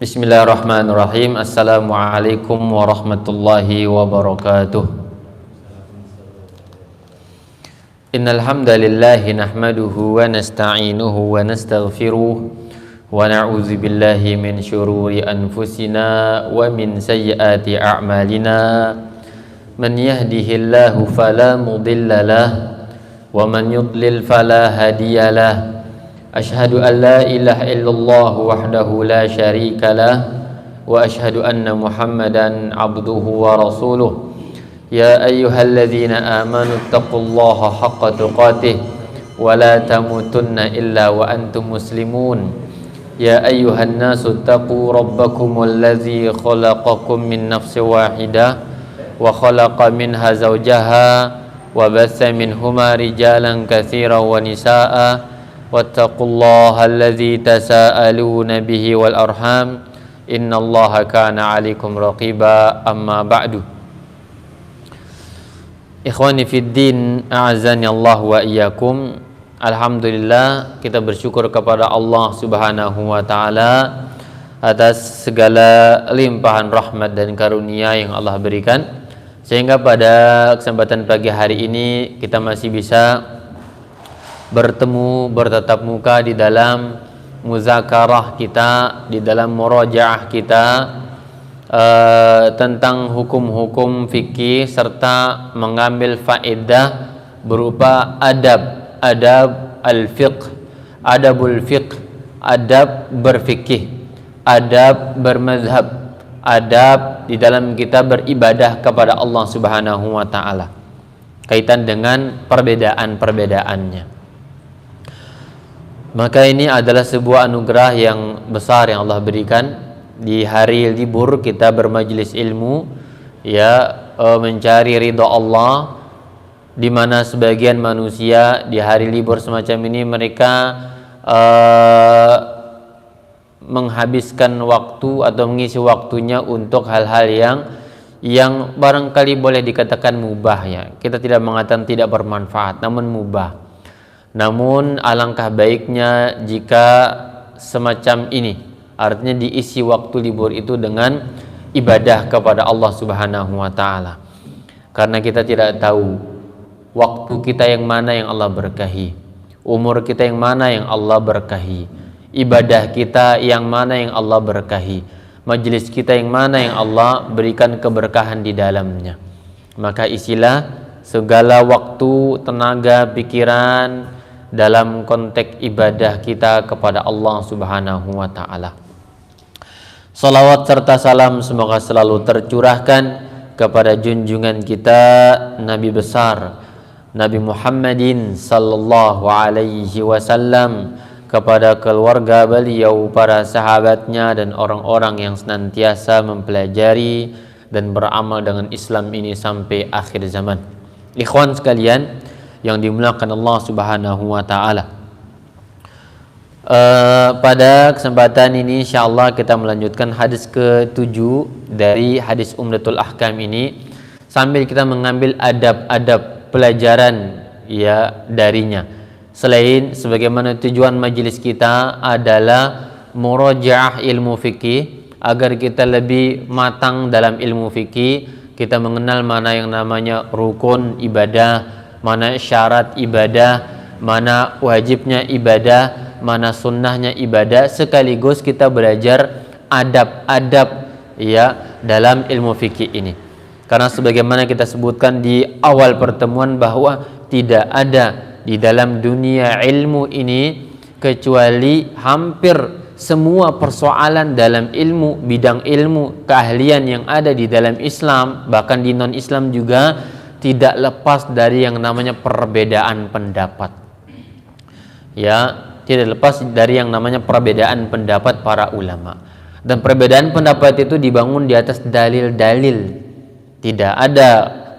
Bismillahirrahmanirrahim. Assalamualaikum warahmatullahi wabarakatuh. Innal hamdalillah nahmaduhu wa nasta'inuhu wa nastaghfiruh wa na'udzu billahi min syururi anfusina wa min sayyiati a'malina. Man yahdihillahu fala mudilla lahu wa man yudlil fala hadiyalah. Ashhadu an la ilaha illallah wahdahu la syarika lah wa ashhadu anna Muhammadan abduhu wa rasuluh. Ya ayyuhalladzina amanu taqullaha haqqa tuqatih wa la tamutunna illa wa antum muslimun. Ya ayyuhan nasu taqu rabbakumul ladzi khalaqakum min nafsin wahidah wa khalaqa minha zawjaha wa batha minhuma rijalan katsiran wa nisaa'a wattaqullaha allazi tasaaluna bihi wal arham innallaha kana 'alaikum raqiba. Amma ba'du. Ikhwani fid din, a'azzani Allah wa iyyakum. Alhamdulillah, kita bersyukur kepada Allah Subhanahu wa taala atas segala limpahan rahmat dan karunia yang Allah berikan, sehingga pada kesempatan pagi hari ini kita masih bisa bertemu, bertatap muka di dalam muzakarah kita, di dalam murajaah kita tentang hukum-hukum fikih serta mengambil faedah berupa adab al-fiqh, adabul fiqh, adab berfikih, adab bermazhab, adab di dalam kita beribadah kepada Allah Subhanahu wa taala, kaitan dengan perbedaan-perbedaannya. Maka ini adalah sebuah anugerah yang besar yang Allah berikan. Di hari libur kita bermajlis ilmu, mencari ridha Allah, di mana sebagian manusia di hari libur semacam ini mereka menghabiskan waktu atau mengisi waktunya untuk hal-hal yang barangkali boleh dikatakan mubah, ya. Kita tidak mengatakan tidak bermanfaat, namun mubah. Namun alangkah baiknya jika semacam ini, artinya diisi waktu libur itu dengan ibadah kepada Allah Subhanahu wa taala. Karena kita tidak tahu waktu kita yang mana yang Allah berkahi, umur kita yang mana yang Allah berkahi, ibadah kita yang mana yang Allah berkahi, majelis kita yang mana yang Allah berikan keberkahan di dalamnya. Maka isilah segala waktu, tenaga, pikiran dalam konteks ibadah kita kepada Allah Subhanahu wa taala. Salawat serta salam semoga selalu tercurahkan kepada junjungan kita Nabi besar Nabi Muhammadin sallallahu alaihi wasallam, kepada keluarga beliau, para sahabatnya, dan orang-orang yang senantiasa mempelajari dan beramal dengan Islam ini sampai akhir zaman. Ikhwan sekalian yang dimuliakan Allah Subhanahu wa taala, pada kesempatan ini insyaallah kita melanjutkan hadis ke-7 dari hadis Umdatul Ahkam ini, sambil kita mengambil adab-adab pelajaran darinya. Selain sebagaimana tujuan majelis kita adalah murajaah ilmu fikih, agar kita lebih matang dalam ilmu fikih, kita mengenal mana yang namanya rukun ibadah, mana syarat ibadah, mana wajibnya ibadah, mana sunnahnya ibadah, sekaligus kita belajar adab-adab dalam ilmu fikih ini. Karena sebagaimana kita sebutkan di awal pertemuan bahwa tidak ada di dalam dunia ilmu ini kecuali hampir semua persoalan dalam ilmu, bidang ilmu, keahlian yang ada di dalam Islam, bahkan di non-Islam juga, tidak lepas dari yang namanya perbedaan pendapat. Tidak lepas dari yang namanya perbedaan pendapat para ulama. Dan perbedaan pendapat itu dibangun di atas dalil-dalil. Tidak ada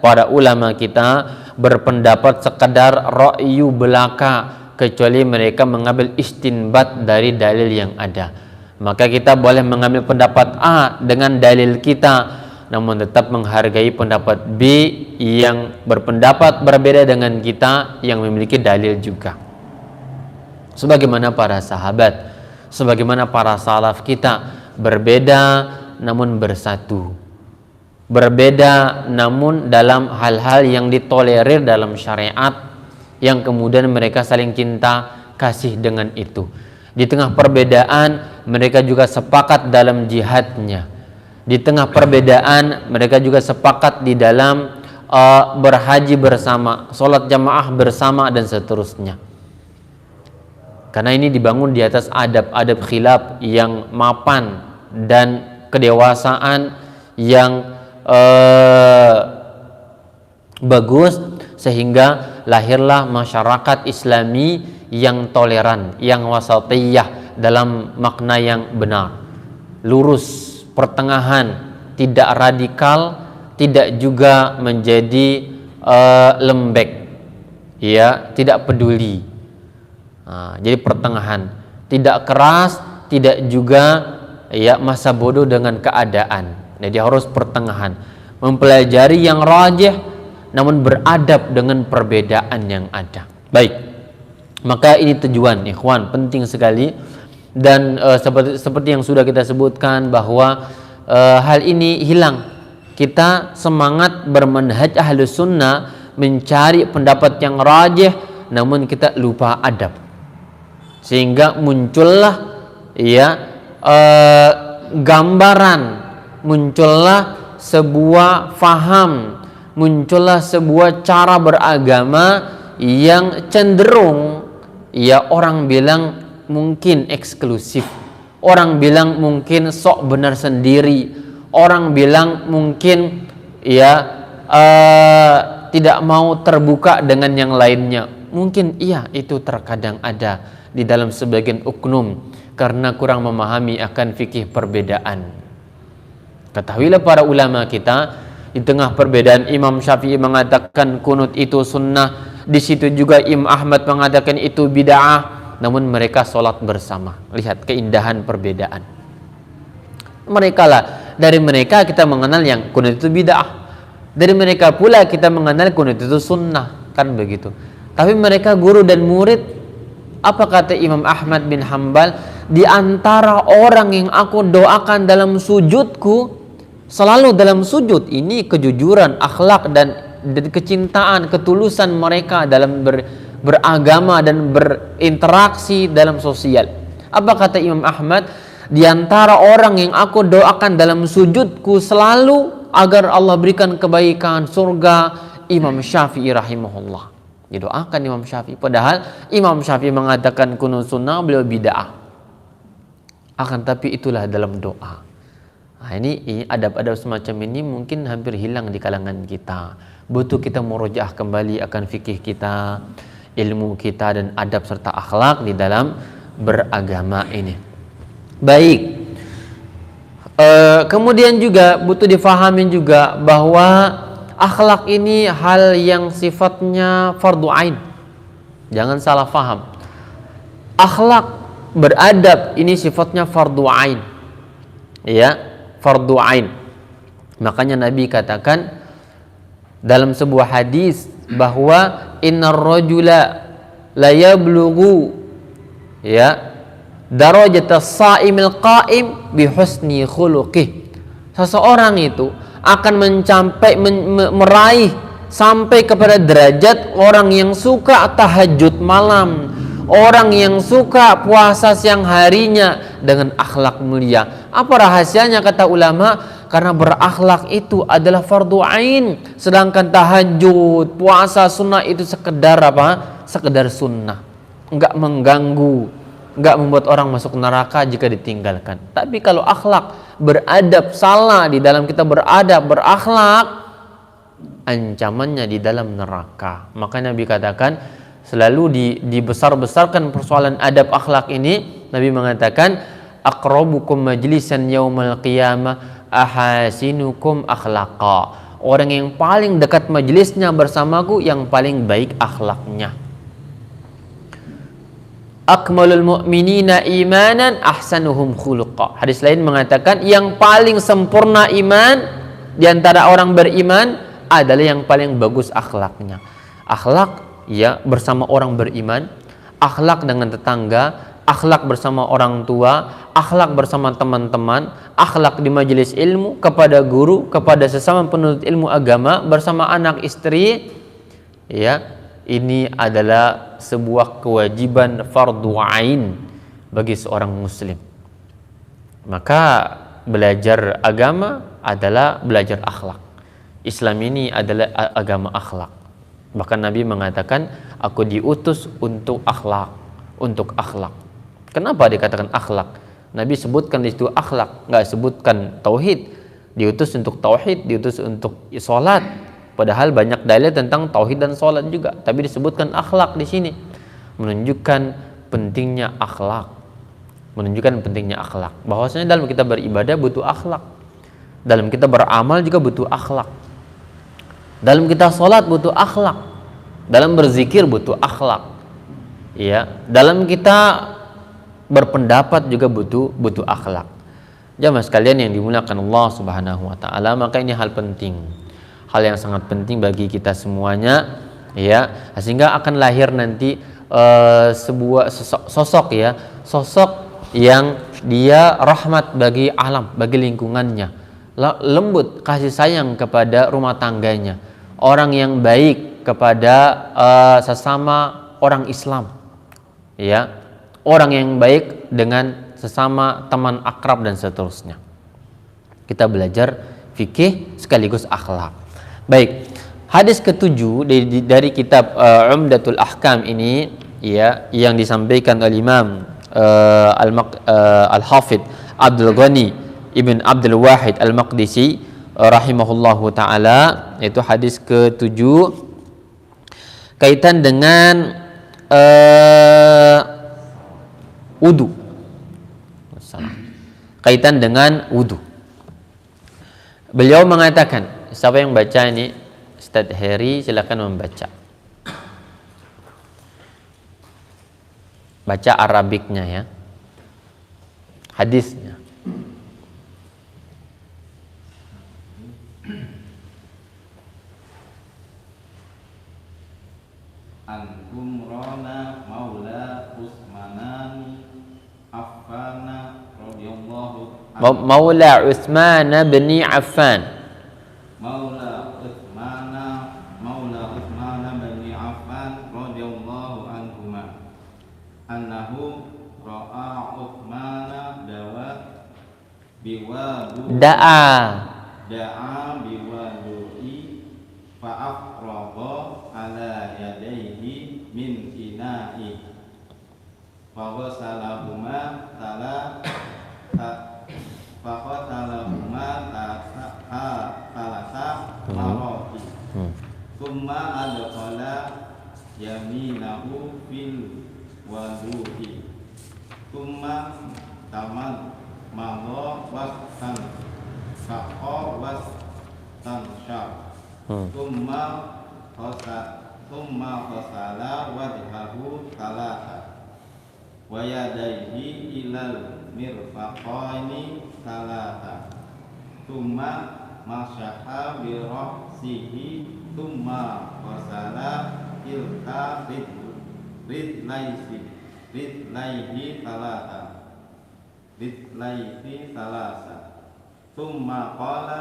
para ulama kita berpendapat sekadar ra'yu belaka, kecuali mereka mengambil istinbat dari dalil yang ada. Maka kita boleh mengambil pendapat A dengan dalil kita, namun tetap menghargai pendapat B yang berpendapat berbeda dengan kita, yang memiliki dalil juga. Sebagaimana para sahabat, sebagaimana para salaf kita, berbeda namun bersatu. Berbeda namun dalam hal-hal yang ditolerir dalam syariat, yang kemudian mereka saling cinta kasih dengan itu. Di tengah perbedaan mereka juga sepakat dalam jihadnya. Di tengah perbedaan mereka juga sepakat di dalam berhaji bersama, sholat jamaah bersama, dan seterusnya. Karena ini dibangun di atas adab-adab khilaf yang mapan dan kedewasaan yang bagus, sehingga lahirlah masyarakat Islami yang toleran, yang wasatiyah dalam makna yang benar, lurus, pertengahan, tidak radikal, tidak juga menjadi lembek, ya, tidak peduli. Jadi pertengahan, tidak keras, tidak juga ya masa bodoh dengan keadaan. Jadi harus pertengahan, mempelajari yang rajih namun beradab dengan perbedaan yang ada. Baik, maka ini tujuan, ikhwan, penting sekali. Dan seperti yang sudah kita sebutkan bahwa hal ini hilang. Kita semangat bermanhaj ahlus sunnah mencari pendapat yang rajih, namun kita lupa adab, sehingga muncullah ya gambaran, muncullah sebuah faham, muncullah sebuah cara beragama yang cenderung ya orang bilang mungkin eksklusif, orang bilang mungkin sok benar sendiri, orang bilang mungkin ya tidak mau terbuka dengan yang lainnya. Mungkin iya, itu terkadang ada di dalam sebagian uknum karena kurang memahami akan fikih perbedaan. Ketahuilah para ulama kita, di tengah perbedaan Imam Syafi'i mengatakan kunut itu sunnah, di situ juga Imam Ahmad mengatakan itu bid'ah, namun mereka sholat bersama. Lihat keindahan perbedaan. Mereka lah, dari mereka kita mengenal yang kunut itu bid'ah, dari mereka pula kita mengenal kunut itu sunnah, kan begitu. Tapi mereka guru dan murid. Apa kata Imam Ahmad bin Hanbal? Di antara orang yang aku doakan dalam sujudku, selalu dalam sujud, ini kejujuran, akhlak dan kecintaan, ketulusan mereka dalam beragama dan berinteraksi dalam sosial. Apa kata Imam Ahmad? Di antara orang yang aku doakan dalam sujudku selalu agar Allah berikan kebaikan surga, Imam Syafi'i rahimahullah. Didoakan Imam Syafi'i, padahal Imam Syafi'i mengatakan kunut sunnah, beliau bid'ah. Akan tapi itulah dalam doa. Nah, ini adab-adab semacam ini mungkin hampir hilang di kalangan kita. Butuh kita murojaah kembali akan fikih kita, ilmu kita, dan adab serta akhlak di dalam beragama ini. Baik. Kemudian juga butuh difahamin juga bahwa akhlak ini hal yang sifatnya fardu ain. Jangan salah faham. Akhlak beradab ini sifatnya fardu ain. Ya, fardu ain. Makanya Nabi katakan dalam sebuah hadis bahwa innar rajula la yablughu ya darajatas shaimil qaim bi husni khuluqih. Seseorang itu akan mencapai meraih sampai kepada derajat orang yang suka tahajud malam, orang yang suka puasa siang harinya dengan akhlak mulia. Apa rahasianya kata ulama? Karena berakhlak itu adalah fardu ain, sedangkan tahajud, puasa sunnah itu sekedar apa? Sekedar sunnah, enggak mengganggu, enggak membuat orang masuk neraka jika ditinggalkan. Tapi kalau akhlak, beradab, salah di dalam kita beradab, berakhlak, ancamannya di dalam neraka. Maka Nabi katakan selalu dibesar-besarkan persoalan adab akhlak ini. Nabi mengatakan aqrabukum majlisan yaumal qiyamah ahasinukum akhlaqa. Orang yang paling dekat majelisnya bersamaku yang paling baik akhlaknya. Akmalul mu'minina imanan ahsanuhum khuluqa. Hadis lain mengatakan yang paling sempurna iman di antara orang beriman adalah yang paling bagus akhlaknya. Akhlak ya bersama orang beriman, akhlak dengan tetangga, akhlak bersama orang tua, akhlak bersama teman-teman, akhlak di majelis ilmu, kepada guru, kepada sesama penuntut ilmu agama, bersama anak istri, ya, ini adalah sebuah kewajiban fardu ain bagi seorang muslim. Maka belajar agama adalah belajar akhlak. Islam ini adalah agama akhlak. Bahkan Nabi mengatakan, aku diutus untuk akhlak, untuk akhlak. Kenapa dikatakan akhlak? Nabi sebutkan di situ akhlak, nggak sebutkan tauhid. Diutus untuk tauhid, diutus untuk sholat. Padahal banyak dalil tentang tauhid dan sholat juga, tapi disebutkan akhlak di sini, menunjukkan pentingnya akhlak, menunjukkan pentingnya akhlak. Bahwasanya dalam kita beribadah butuh akhlak, dalam kita beramal juga butuh akhlak, dalam kita sholat butuh akhlak, dalam berzikir butuh akhlak, ya, dalam kita berpendapat juga butuh akhlak. Jamaah sekalian yang dimuliakan Allah Subhanahu wa taala, maka ini hal penting. Hal yang sangat penting bagi kita semuanya, ya, sehingga akan lahir nanti sebuah sosok, ya, sosok yang dia rahmat bagi alam, bagi lingkungannya, lembut, kasih sayang kepada rumah tangganya, orang yang baik kepada sesama orang Islam, ya, orang yang baik dengan sesama teman akrab dan seterusnya. Kita belajar fikih sekaligus akhlak. Baik, hadis ketujuh dari kitab Umdatul Ahkam ini, ya, yang disampaikan oleh Imam Al-Hafidh Abdul Ghani Ibn Abdul Wahid Al-Maqdisi rahimahullahu taala, yaitu hadis ketujuh kaitan dengan wudu. Kaitan dengan wudu. Beliau mengatakan, siapa yang baca ini? Ustaz Heri, silakan membaca. Baca Arabiknya, ya, hadisnya. An-Humrana Maula Utsmanani Affana radhiyallahu Maula Utsman bin Affan. Maula Utsman bin Affan radhiyallahu anhuma annahu ra'a Utsman da'a biwadu'i fa'afragha ala yadayhi min ina'i faghasalahuma talasa marati thumma adkhala yaminahu fil wudu'i thumma tamadda wastan syaqa wastan syaq thumma qasala wajhahu talata wa yadayhi ilal mirfaqaini talata thumma masyaha bi ra'sihi thumma qasala ilka ridlaihi talata thumma qala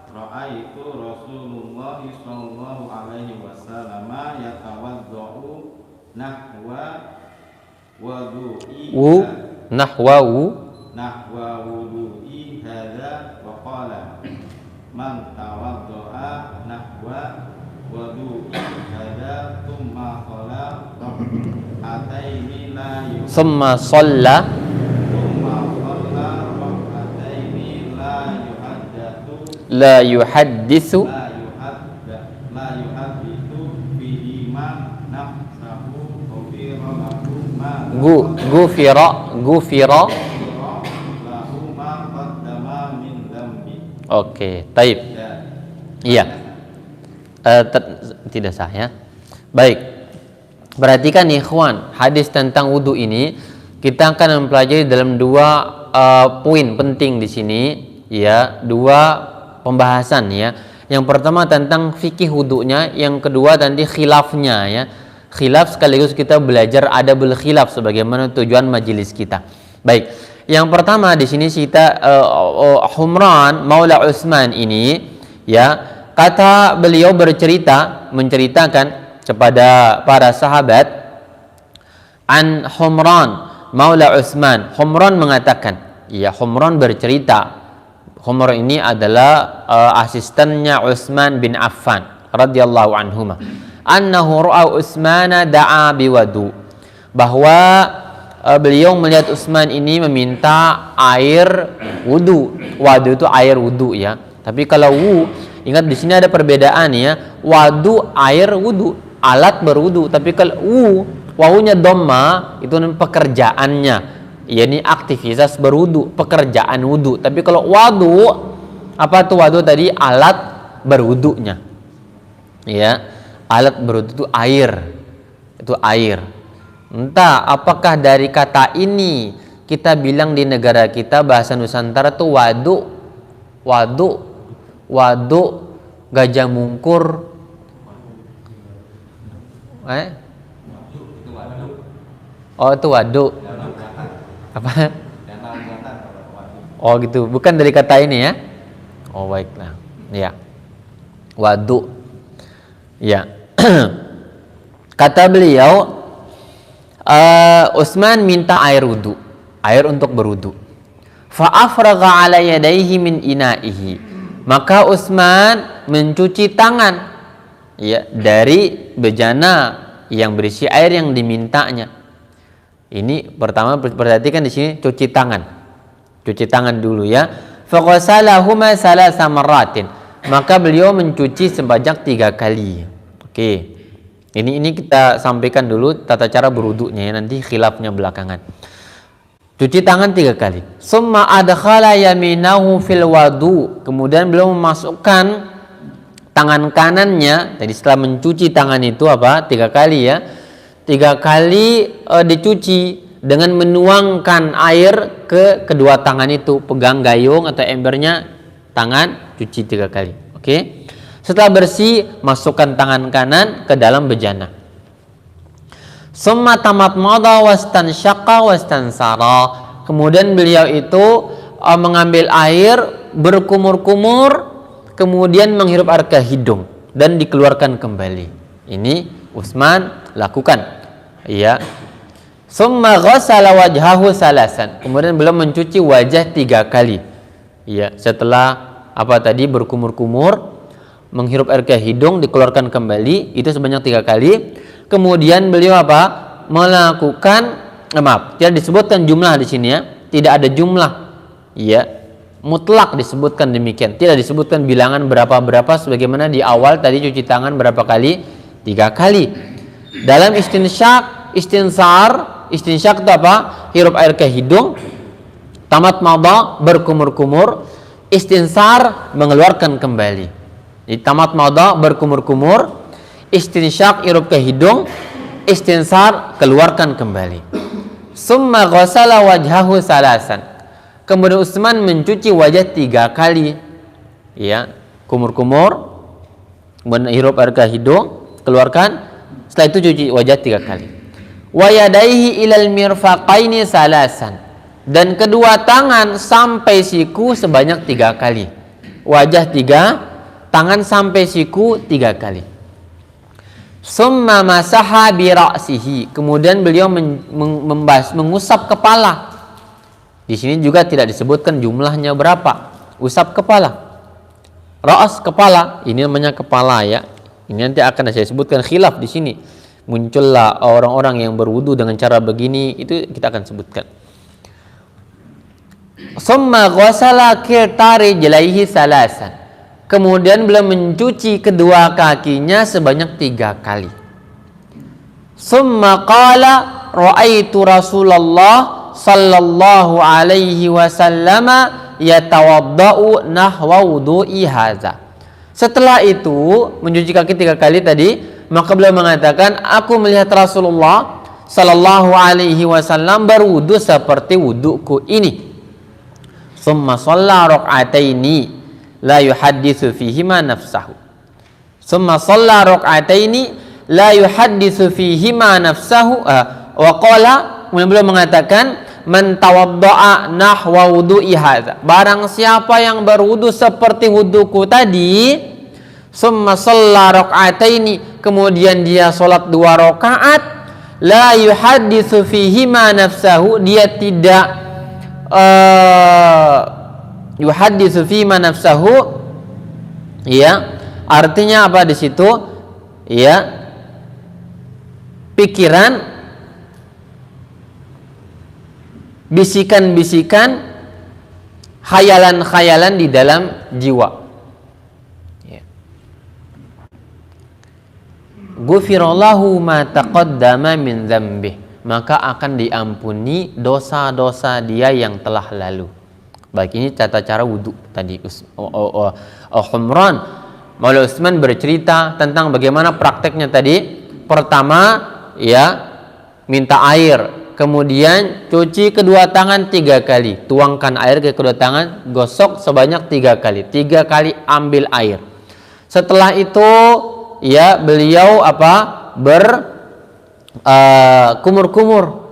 ra'aitu Rasulullah sallallahu alaihi wasallam yatawaddau nahwa wudu'i hadza wa qala man tawaddaa nahwa wudu'i hadza thumma qala ataini summa shalla la yuhaddithu bihima nafsahu gufira. Oke, taib. Iya. Tidak sah, ya. Baik. Perhatikan ikhwan, hadis tentang wudu ini kita akan mempelajari dalam dua poin penting di sini, ya, dua pembahasan, ya. Yang pertama tentang fikih wudunya, yang kedua nanti khilafnya, ya. Khilaf sekaligus kita belajar adabul khilaf sebagaimana tujuan majelis kita. Baik. Yang pertama di sini kita Humran Maula Utsman ini, ya, kata beliau menceritakan kepada para sahabat, an Humran Maula Utsman. Humran mengatakan, ya, Humran bercerita. Humran ini adalah asistennya Utsman bin Affan radhiyallahu anhuma. Annahu ra'a Utsmana da'a biwadu. Bahwa beliau melihat Utsman ini meminta air wudu. Wadu itu air wudu, ya. Tapi kalau ingat di sini ada perbedaan, ya. Wadu air wudu, alat berwudu. Tapi kalau wawunya dhamma itu pekerjaannya, yakni aktivitas berwudu, pekerjaan wudu. Tapi kalau wadu, apa tuh wadu tadi? Alat berwudunya, ya. Alat berwudu itu air, Entah apakah dari kata ini kita bilang di negara kita bahasa Nusantara tuh wadu, gajah mungkur, oh itu wadu, apa? Oh gitu, bukan dari kata ini, ya. Oh baiklah, ya, wadu, ya. Kata beliau, Utsman minta air wudu, air untuk berwudu. Fa afragha ala yadayhi min ina'ihi. Maka Utsman mencuci tangan, ya, dari bejana yang berisi air yang dimintanya. Ini pertama perhatikan di sini cuci tangan dulu, ya. Fa ghasalahuma salasa marratin. Maka beliau mencuci sebanyak 3 kali. Oke. Ini kita sampaikan dulu tata cara berwudunya, ya, nanti khilafnya belakangan. Cuci tangan 3 kali. Summa adkhala yaminahu fil wadu. Kemudian beliau memasukkan tangan kanannya. Jadi setelah mencuci tangan itu 3 kali, ya. 3 kali dicuci dengan menuangkan air ke kedua tangan itu, pegang gayung atau embernya tangan, cuci 3 kali. Oke. Setelah bersih, masukkan tangan kanan ke dalam bejana. Summa tamatmada wastansyaqa wastansara. Kemudian beliau itu mengambil air, berkumur-kumur, kemudian menghirup air ke hidung dan dikeluarkan kembali. Ini Utsman lakukan. Iya. Summa ghassala wajhahu salasan. Kemudian beliau mencuci wajah 3 kali. Iya, setelah berkumur-kumur, menghirup air ke hidung, dikeluarkan kembali, itu sebanyak 3 kali. Kemudian beliau melakukan, tidak disebutkan jumlah di sini, ya. Tidak ada jumlah. Iya. Mutlak disebutkan demikian. Tidak disebutkan bilangan berapa sebagaimana di awal tadi cuci tangan berapa kali? 3 kali. Dalam istinsyak itu hirup air ke hidung, tamat mada berkumur-kumur, istinsar mengeluarkan kembali. Jadi tamat mada berkumur-kumur, istinsyak hirup ke hidung, istinsar keluarkan kembali. Summa ghassala wajhahu salasan. Kemudian Utsman mencuci wajah 3 kali, ya, kumur-kumur, kemudian hirup air ke hidung, keluarkan. Setelah itu cuci wajah 3 kali. Wa yadaihi ilal mirfaqaini salasan. Dan kedua tangan sampai siku sebanyak 3 kali. Wajah 3, tangan sampai siku 3 kali. Summa masaha bi ra'sihi. Kemudian beliau mengusap kepala. Di sini juga tidak disebutkan jumlahnya berapa. Usap kepala. Ra's kepala, ini namanya kepala, ya. Ini nanti akan saya sebutkan khilaf di sini. Muncullah orang-orang yang berwudu dengan cara begini, itu kita akan sebutkan. Summa ghassala kilta rijlaihi salasan. Kemudian beliau mencuci kedua kakinya sebanyak 3 kali. Summa qala ra'aitu Rasulullah sallallahu alaihi wasallama yatawaddau nahwa wudu'i hadza. Setelah itu mencuci kaki 3 kali tadi, maka beliau mengatakan, aku melihat Rasulullah sallallahu alaihi wasallam berwudu seperti wuduku ini. Summa shalla rak'ataini la yuhadditsu fihima nafsahu. Summa shalla rak'ataini la yuhadditsu fihima nafsahu wa qala, kemudian beliau mengatakan, man tawadda'a nahwa wudu'i hadza. Barang siapa yang berwudu seperti wuduku tadi, summa shalla raka'ataini, kemudian dia salat 2 rakaat, la yuhadditsu fihi ma nafsahu, dia tidak yuhadditsu fi ma nafsahu, ya, artinya apa di situ? Ya, pikiran, bisikan-bisikan, khayalan-khayalan di dalam jiwa. Ya. Ghufirallahu ma taqaddama min dzambih, maka akan diampuni dosa-dosa dia yang telah lalu. Baik, ini tata cara wudu tadi. Humran Maula Utsman bercerita tentang bagaimana prakteknya tadi. Pertama, ya, minta air, kemudian cuci kedua tangan 3 kali, tuangkan air ke kedua tangan, gosok sebanyak 3 kali, 3 kali ambil air. Setelah itu, ya, beliau kumur-kumur,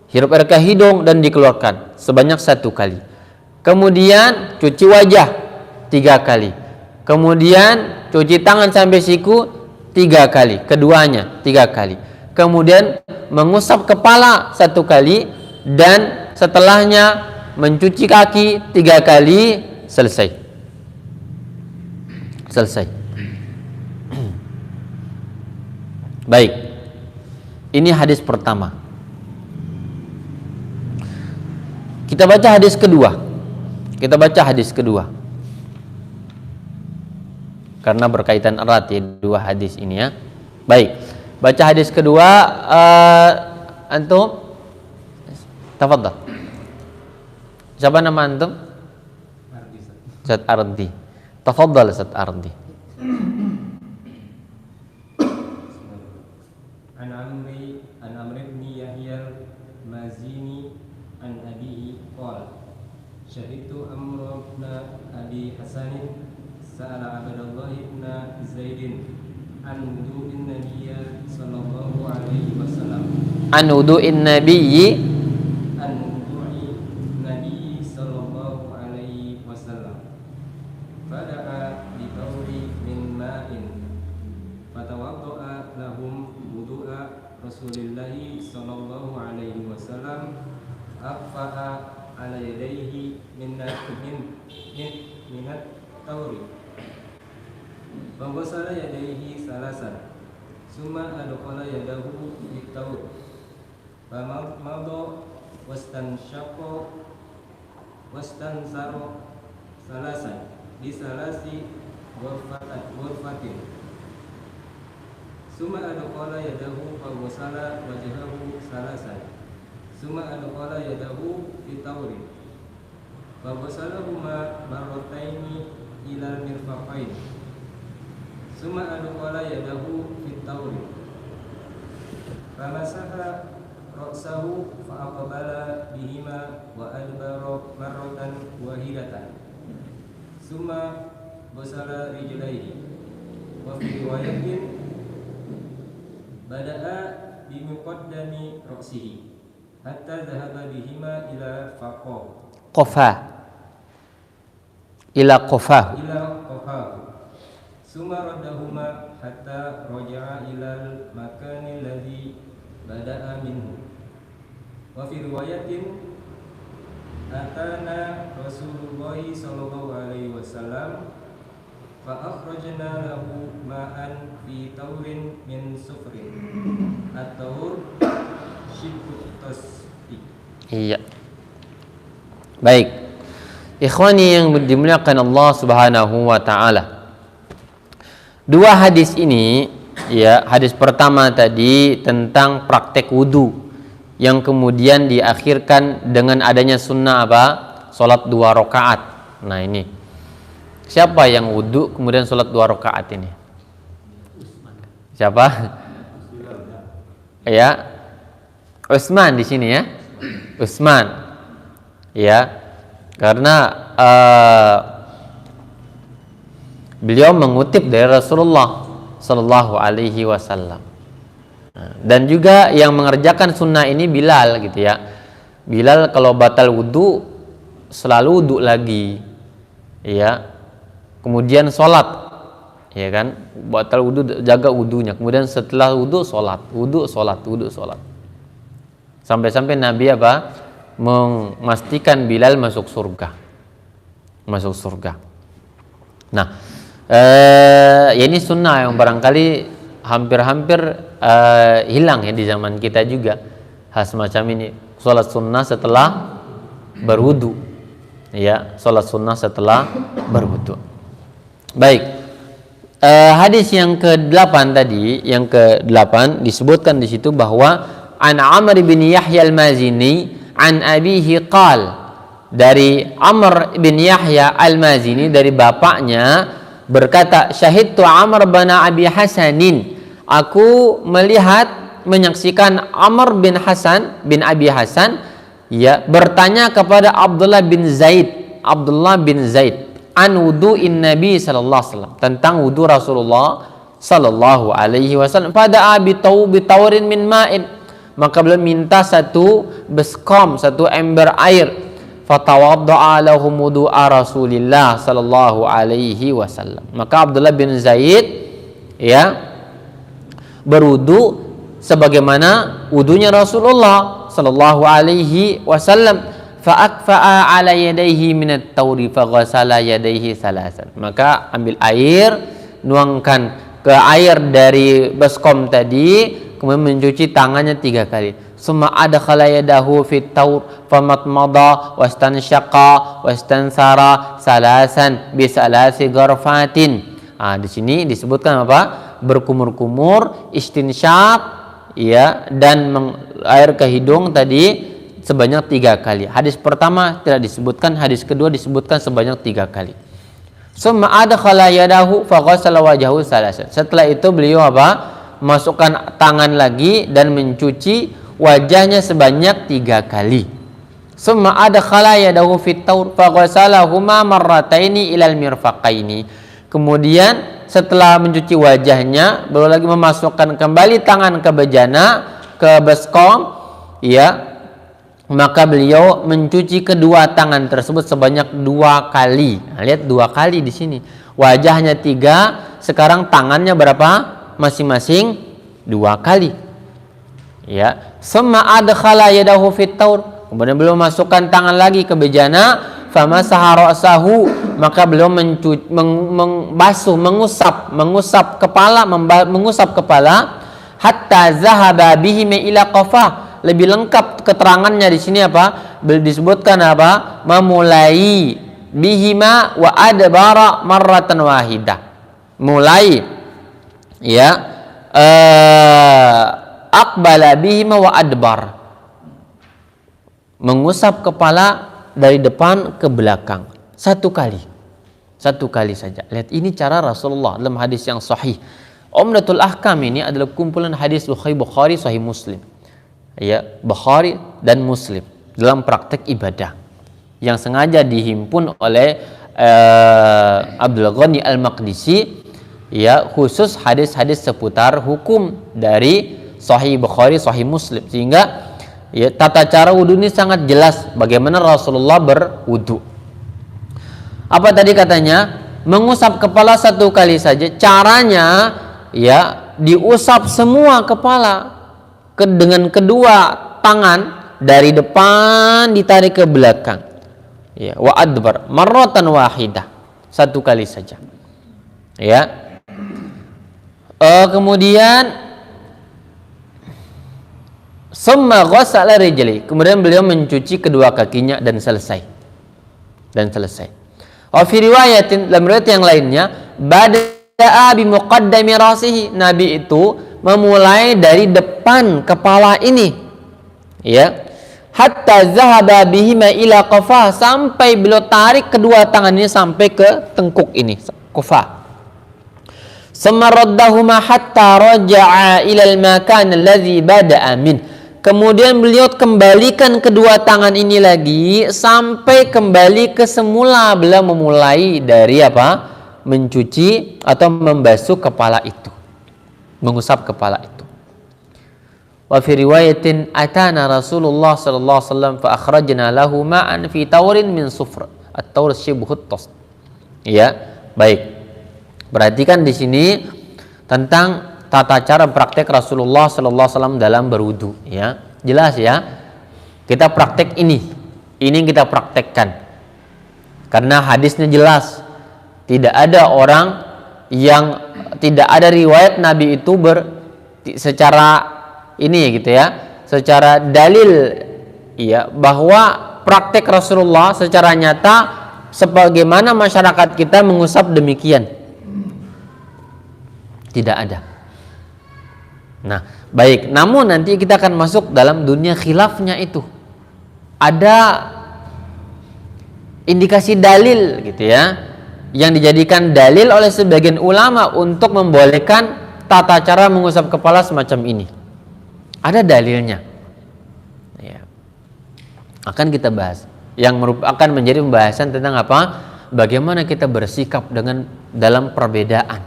hirup air ke hidung dan dikeluarkan sebanyak 1 kali. Kemudian cuci wajah 3 kali, kemudian cuci tangan sampai siku 3 kali, keduanya 3 kali. Kemudian mengusap kepala 1 kali, dan setelahnya mencuci kaki 3 kali. Selesai. Baik, ini hadis pertama. Kita baca hadis kedua. Karena berkaitan erat ya 2 hadis ini, ya. Baik, baca hadis kedua. Antum, tafadhal. Siapa nama antum? Ustaz Ardi. Tafadhal Ustaz Ardi. An Amr ibn Yahya al-Mazini an abihi qala syahidtu Amr ibn Abi Hasan sa'ala Abdullah ibn Zaid an wudu'in Nabiy sallallahu alaihi wasallam. An wudu'in Nabiy sallallahu alaihi wasallam. Fada'a bi tawri min ma'in fatawadda'a lahum wudu'a Rasulillah sallallahu alaihi wasallam, afa'a ala yadayhi minat tawri wa ghasala yadayhi salasan summa adkhala yadahu fi tawr fa madha wastansaro salasan di salasi ghurfatin summa adkhala yadahu fa ghasala wajhahu salasan summa adkhala yadahu fi tawri fa ghasalahuma marrataini ila mirfaqain summa adkhala yadahu fi tawri fa masaha ra'sahu fa aqbala bihima wa adbara marratan wahidatan summa ghasala rijlaihi wa fi riwayatin bada'a bi muqaddami ra'sihi hatta dhahaba bihima ila qafahu summa raddahuma hatta raja'a ilal makani alladhi bada'a minhu wa fi riwayatin atana Rasulullah sallallahu alaihi wasallam fa akhrajna lahu ma'an fi taurin min sufrin at-taur shibbu tasbih. Iya. Baik, ikhwani yang dimuliakan Allah Subhanahu wa taala. 2 hadis ini, ya, hadis pertama tadi tentang praktek wudu yang kemudian diakhirkan dengan adanya sunnah apa? Salat 2 rakaat. Nah, ini siapa yang wudu kemudian salat 2 rakaat ini? Siapa? Ya, Utsman di sini, ya. Utsman, ya, karena beliau mengutip dari Rasulullah Sallallahu Alaihi Wasallam, dan juga yang mengerjakan sunnah ini Bilal, gitu ya. Bilal kalau batal wudu selalu wudu lagi, ya. Kemudian sholat, ya kan, batal wudu, jaga wudunya. Kemudian setelah wudu sholat, wudu sholat. Sampai-sampai Nabi apa? Memastikan Bilal masuk surga. Nah, ya ini sunnah yang barangkali hampir-hampir hilang ya di zaman kita juga. Hal semacam ini, sholat sunnah setelah berwudu, ya, sholat sunnah setelah berwudu. Baik, hadis yang ke-8 tadi, yang ke-8 disebutkan di situ bahwa an Amr bin Yahya al-Mazini an abihi qal, dari Amr bin Yahya al-Mazini dari bapaknya berkata, syahidtu Amr bin Abi Hasanin, aku melihat, menyaksikan Amr bin Abi Hasan, ya, bertanya kepada Abdullah bin Zaid an wudu'in Nabi sallallahu alaihi wasallam, tentang wudu Rasulullah sallallahu alaihi wasallam. Pada bitaurin min ma'in, maka beliau minta satu baskom, satu ember air. Fatawadda'a lahum wudu'a Rasulillah sallallahu alaihi wasallam. Maka Abdullah bin Zaid, ya, berwudu sebagaimana wudunya Rasulullah sallallahu alaihi wasallam. Fa'akfa'a ala yadayhi minat tawri faghasala yadayhi salasan. Maka ambil air, nuangkan ke air dari baskom tadi, kemudian mencuci tangannya 3 kali. Summa adkhala yadahu fit tawr famatmada wastansyaqa wastansara salasan bi salasi gharfatin. Di sini disebutkan apa? Berkumur-kumur, istinsyak, ya, dan air ke hidung tadi sebanyak 3 kali. Hadis pertama tidak disebutkan, hadis kedua disebutkan sebanyak 3 kali. Summa adkhala yadahu faghasala wajhahu salasan. Setelah itu beliau apa? Masukkan tangan lagi dan mencuci wajahnya sebanyak 3 kali. Summa adkhala yadahu fit tawr faghasalahuma marrataini ilal mirfaqaini. Kemudian setelah mencuci wajahnya, beliau lagi memasukkan kembali tangan ke bejana, ke baskom, ya. Maka beliau mencuci kedua tangan tersebut sebanyak 2 kali. Nah, lihat 2 kali di sini. Wajahnya 3, sekarang tangannya berapa? Masing-masing 2 kali. Ya, summa adkhala yadahu fit tawr. Kemudian beliau masukkan tangan lagi ke bejana, famasaha ra'sahu, maka beliau mengusap kepala hatta zahaba bihi ila qafah. Lebih lengkap keterangannya di sini apa? Disebutkan apa? Memulai bihima wa adbara marratan wahidah. Mulai, ya, aqbala bihima wa adbar. Mengusap kepala dari depan ke belakang 1 kali. 1 kali saja. Lihat, ini cara Rasulullah dalam hadis yang sahih. Umdatul Ahkam ini adalah kumpulan hadis Bukhari, Sahih Muslim. Ya, Bukhari dan Muslim dalam praktek ibadah yang sengaja dihimpun oleh Abdul Ghani Al-Maqdisi, ya, khusus hadis-hadis seputar hukum dari Sahih Bukhari, Sahih Muslim, sehingga, ya, tata cara wudu ini sangat jelas bagaimana Rasulullah berwudu. Apa tadi katanya? Mengusap kepala 1 kali saja. Caranya, ya, diusap semua kepala dengan kedua tangan dari depan ditarik ke belakang, ya, wa adbar marratan wahidah, 1 kali saja, ya. Kemudian summa ghassala rijli, kemudian beliau mencuci kedua kakinya dan selesai. Wa fi riwayatin, dalam riwayat yang lainnya, bada'a bi muqaddami rasihi, Nabi itu memulai dari depan kepala ini, ya, hatta zahaba bihima ila qafah, sampai beliau tarik kedua tangannya sampai ke tengkuk ini, qafah. Summa raddahuma hatta raja'a ila al-makan alladhi bada'a min. Kemudian beliau kembalikan kedua tangan ini lagi sampai kembali ke semula beliau memulai dari apa? Mencuci atau membasuh kepala itu, mengusap kepala itu. Wa fi riwayatin atana Rasulullah sallallahu alaihi wasallam fa akhrajna lahu ma'an fi tawrin min sufr. At-tawr shibhut tas. Ya, baik. Perhatikan di sini tentang tata cara praktek Rasulullah sallallahu alaihi wasallam dalam berwudu, ya. Jelas ya. Kita praktek ini yang kita praktekkan. Karena hadisnya jelas. Tidak ada orang yang tidak ada riwayat Nabi itu secara ini gitu ya, secara dalil ya bahwa praktek Rasulullah secara nyata sebagaimana masyarakat kita mengusap demikian. Tidak ada. Nah, baik, namun nanti kita akan masuk dalam dunia khilafnya itu. Ada indikasi dalil gitu ya, yang dijadikan dalil oleh sebagian ulama untuk membolehkan tata cara mengusap kepala semacam ini. Ada dalilnya, ya. Akan kita bahas. Yang akan menjadi pembahasan tentang apa? Bagaimana kita bersikap dalam perbedaan.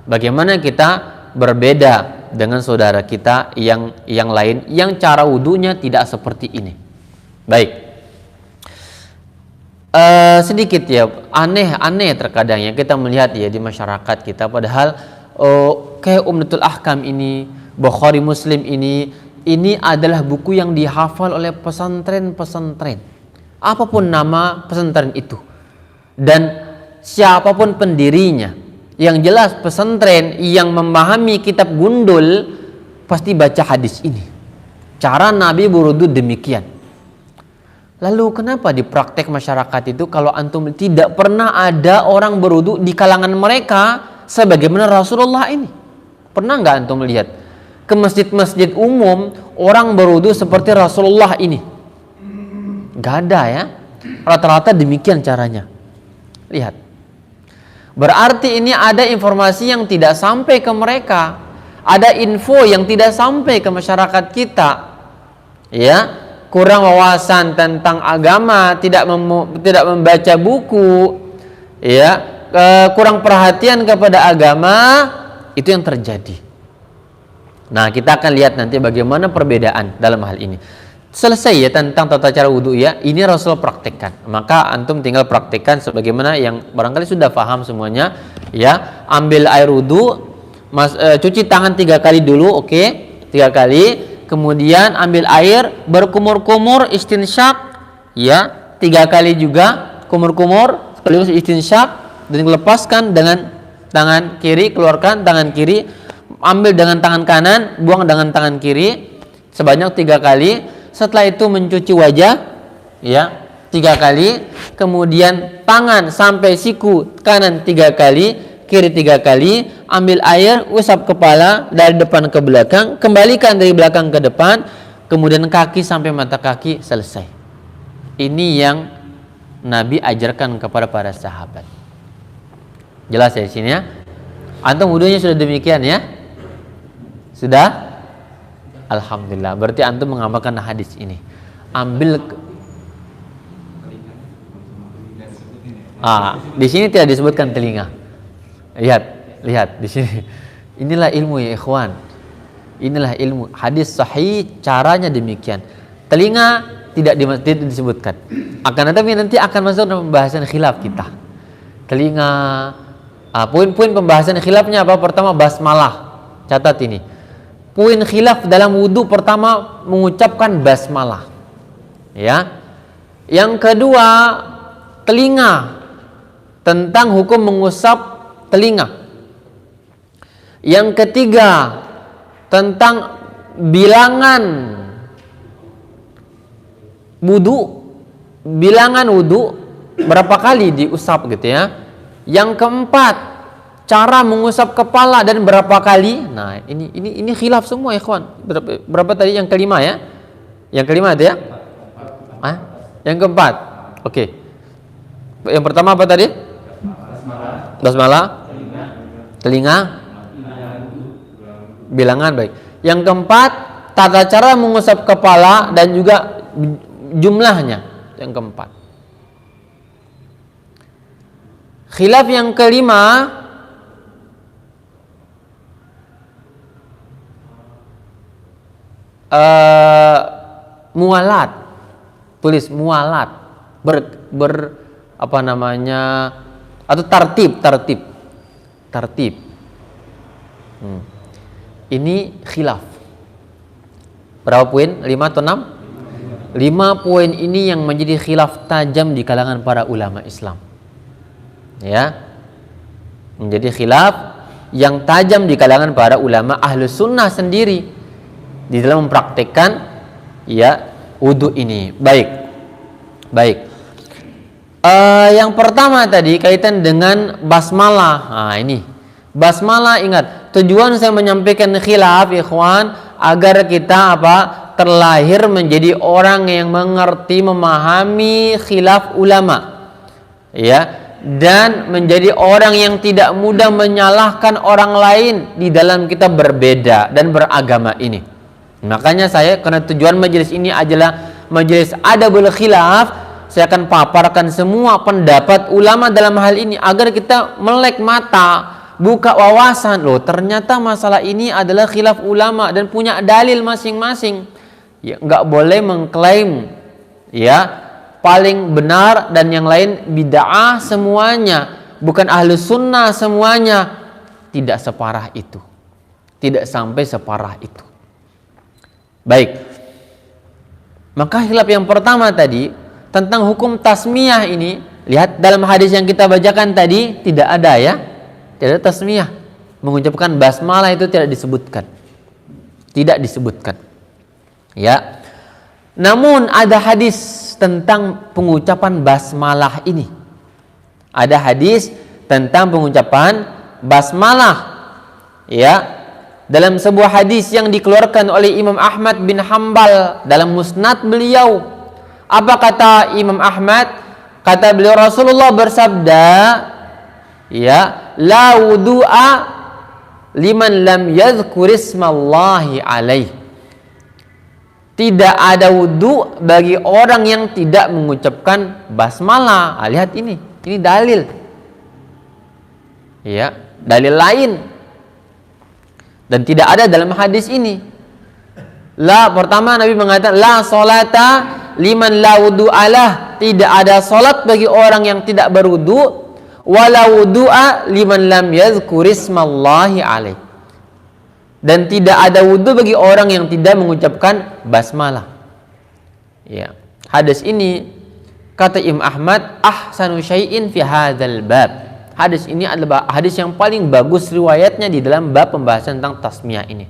Bagaimana kita berbeda dengan saudara kita yang lain, yang cara wudunya tidak seperti ini. Baik. Sedikit ya aneh terkadang ya kita melihat ya di masyarakat kita, padahal kayak Umdatul Ahkam ini, Bukhari Muslim ini adalah buku yang dihafal oleh pesantren-pesantren. Apapun nama pesantren itu dan siapapun pendirinya, yang jelas pesantren yang memahami kitab gundul pasti baca hadis ini. Cara Nabi berwudu demikian. Lalu kenapa di praktek masyarakat itu kalau antum tidak pernah ada orang berwudu di kalangan mereka sebagaimana Rasulullah ini? Pernah nggak antum melihat ke masjid-masjid umum orang berwudu seperti Rasulullah ini? Gak ada ya. Rata-rata demikian caranya. Lihat. Berarti ini ada informasi yang tidak sampai ke mereka. Ada info yang tidak sampai ke masyarakat kita. Ya, kurang wawasan tentang agama, tidak membaca buku, ya, kurang perhatian kepada agama, itu yang terjadi. Nah, kita akan lihat nanti bagaimana perbedaan dalam hal ini. Selesai ya tentang tata cara wudu ya. Ini Rasul praktekkan. Maka antum tinggal praktekkan sebagaimana yang barangkali sudah paham semuanya ya. Ambil air wudu, cuci tangan 3 kali dulu, oke? 3 kali. Kemudian ambil air, berkumur-kumur istinsyak ya. 3 kali juga kumur-kumur sekaligus istinsyak, dan lepaskan dengan tangan kiri, keluarkan tangan kiri. Ambil dengan tangan kanan, buang dengan tangan kiri sebanyak 3 kali. Setelah itu mencuci wajah ya 3 kali. Kemudian tangan sampai siku kanan 3 kali, kiri 3 kali. Ambil air, usap kepala dari depan ke belakang, kembalikan dari belakang ke depan. Kemudian kaki sampai mata kaki, selesai. Ini yang Nabi ajarkan kepada para sahabat. Jelas ya di sini ya. Antum wudunya sudah demikian ya? Sudah? Alhamdulillah. Berarti antum mengamalkan hadis ini. Ambil di sini tidak disebutkan telinga. Lihat di sini. Inilah ilmu ya ikhwan. Inilah ilmu. Hadis sahih caranya demikian. Telinga tidak disebutkan. Akan tetapi nanti akan masuk dalam pembahasan khilaf kita. Telinga. Poin-poin pembahasan khilafnya apa? Pertama basmalah. Catat ini. Poin khilaf dalam wudu pertama mengucapkan basmalah. Ya. Yang kedua, telinga. Tentang hukum mengusap telinga. Yang ketiga, tentang bilangan wudu. Bilangan wudu berapa kali diusap gitu ya. Yang keempat, cara mengusap kepala dan berapa kali. Nah, ini khilaf semua ya kawan. Berapa tadi yang kelima ya? Yang kelima itu ya? Yang keempat. Oke. Yang pertama apa tadi? Basmalah. Telinga. Bilangan, baik. Yang keempat, tata cara mengusap kepala dan juga jumlahnya. Yang keempat. Khilaf yang kelima, mualat. Tulis mualat. Apa namanya? Atau tartib. Ini khilaf. Berapa poin? 5 atau 6? 5 poin ini yang menjadi khilaf tajam di kalangan para ulama Islam. Ya. Menjadi khilaf yang tajam di kalangan para ulama Ahlus Sunnah sendiri di dalam mempraktikkan ya wudu ini. Baik. Yang pertama tadi kaitan dengan basmalah. Nah, ini basmalah, ingat tujuan saya menyampaikan khilaf ikhwan agar kita terlahir menjadi orang yang mengerti, memahami khilaf ulama, ya, dan menjadi orang yang tidak mudah menyalahkan orang lain di dalam kita berbeda dan beragama ini. Makanya karena tujuan majelis ini adalah majelis adabul khilaf, saya akan paparkan semua pendapat ulama dalam hal ini agar kita melek mata, buka wawasan. Loh, ternyata masalah ini adalah khilaf ulama dan punya dalil masing-masing. Ya, nggak boleh mengklaim ya paling benar dan yang lain bid'ah semuanya, bukan ahlu sunnah semuanya. Tidak separah itu, tidak sampai separah itu. Baik, maka khilaf yang pertama tadi tentang hukum tasmiyah ini, lihat dalam hadis yang kita bacakan tadi tidak ada ya, tidak ada tasmiyah, mengucapkan basmalah itu tidak disebutkan, ya. Namun ada hadis tentang pengucapan basmalah ini, ada hadis tentang pengucapan basmalah, ya. Dalam sebuah hadis yang dikeluarkan oleh Imam Ahmad bin Hanbal dalam musnad beliau. Apa kata Imam Ahmad? Kata beliau, Rasulullah bersabda, ya, la wudu'a liman lam yadhkur ismallahi alaih. Tidak ada wudu bagi orang yang tidak mengucapkan basmalah. Lihat ini dalil. Ya, dalil lain. Dan tidak ada dalam hadis ini. Pertama Nabi mengatakan la salata liman la wudu'alah, tidak ada salat bagi orang yang tidak berwudu, wala wudu'a liman lam yadhkur ismallahi alaih, dan tidak ada wudu bagi orang yang tidak mengucapkan basmalah. Ya, hadis ini kata Imam Ahmad ahsanu syai'in fi hadzal bab. Hadis ini adalah hadis yang paling bagus riwayatnya di dalam bab pembahasan tentang tasmiyah ini.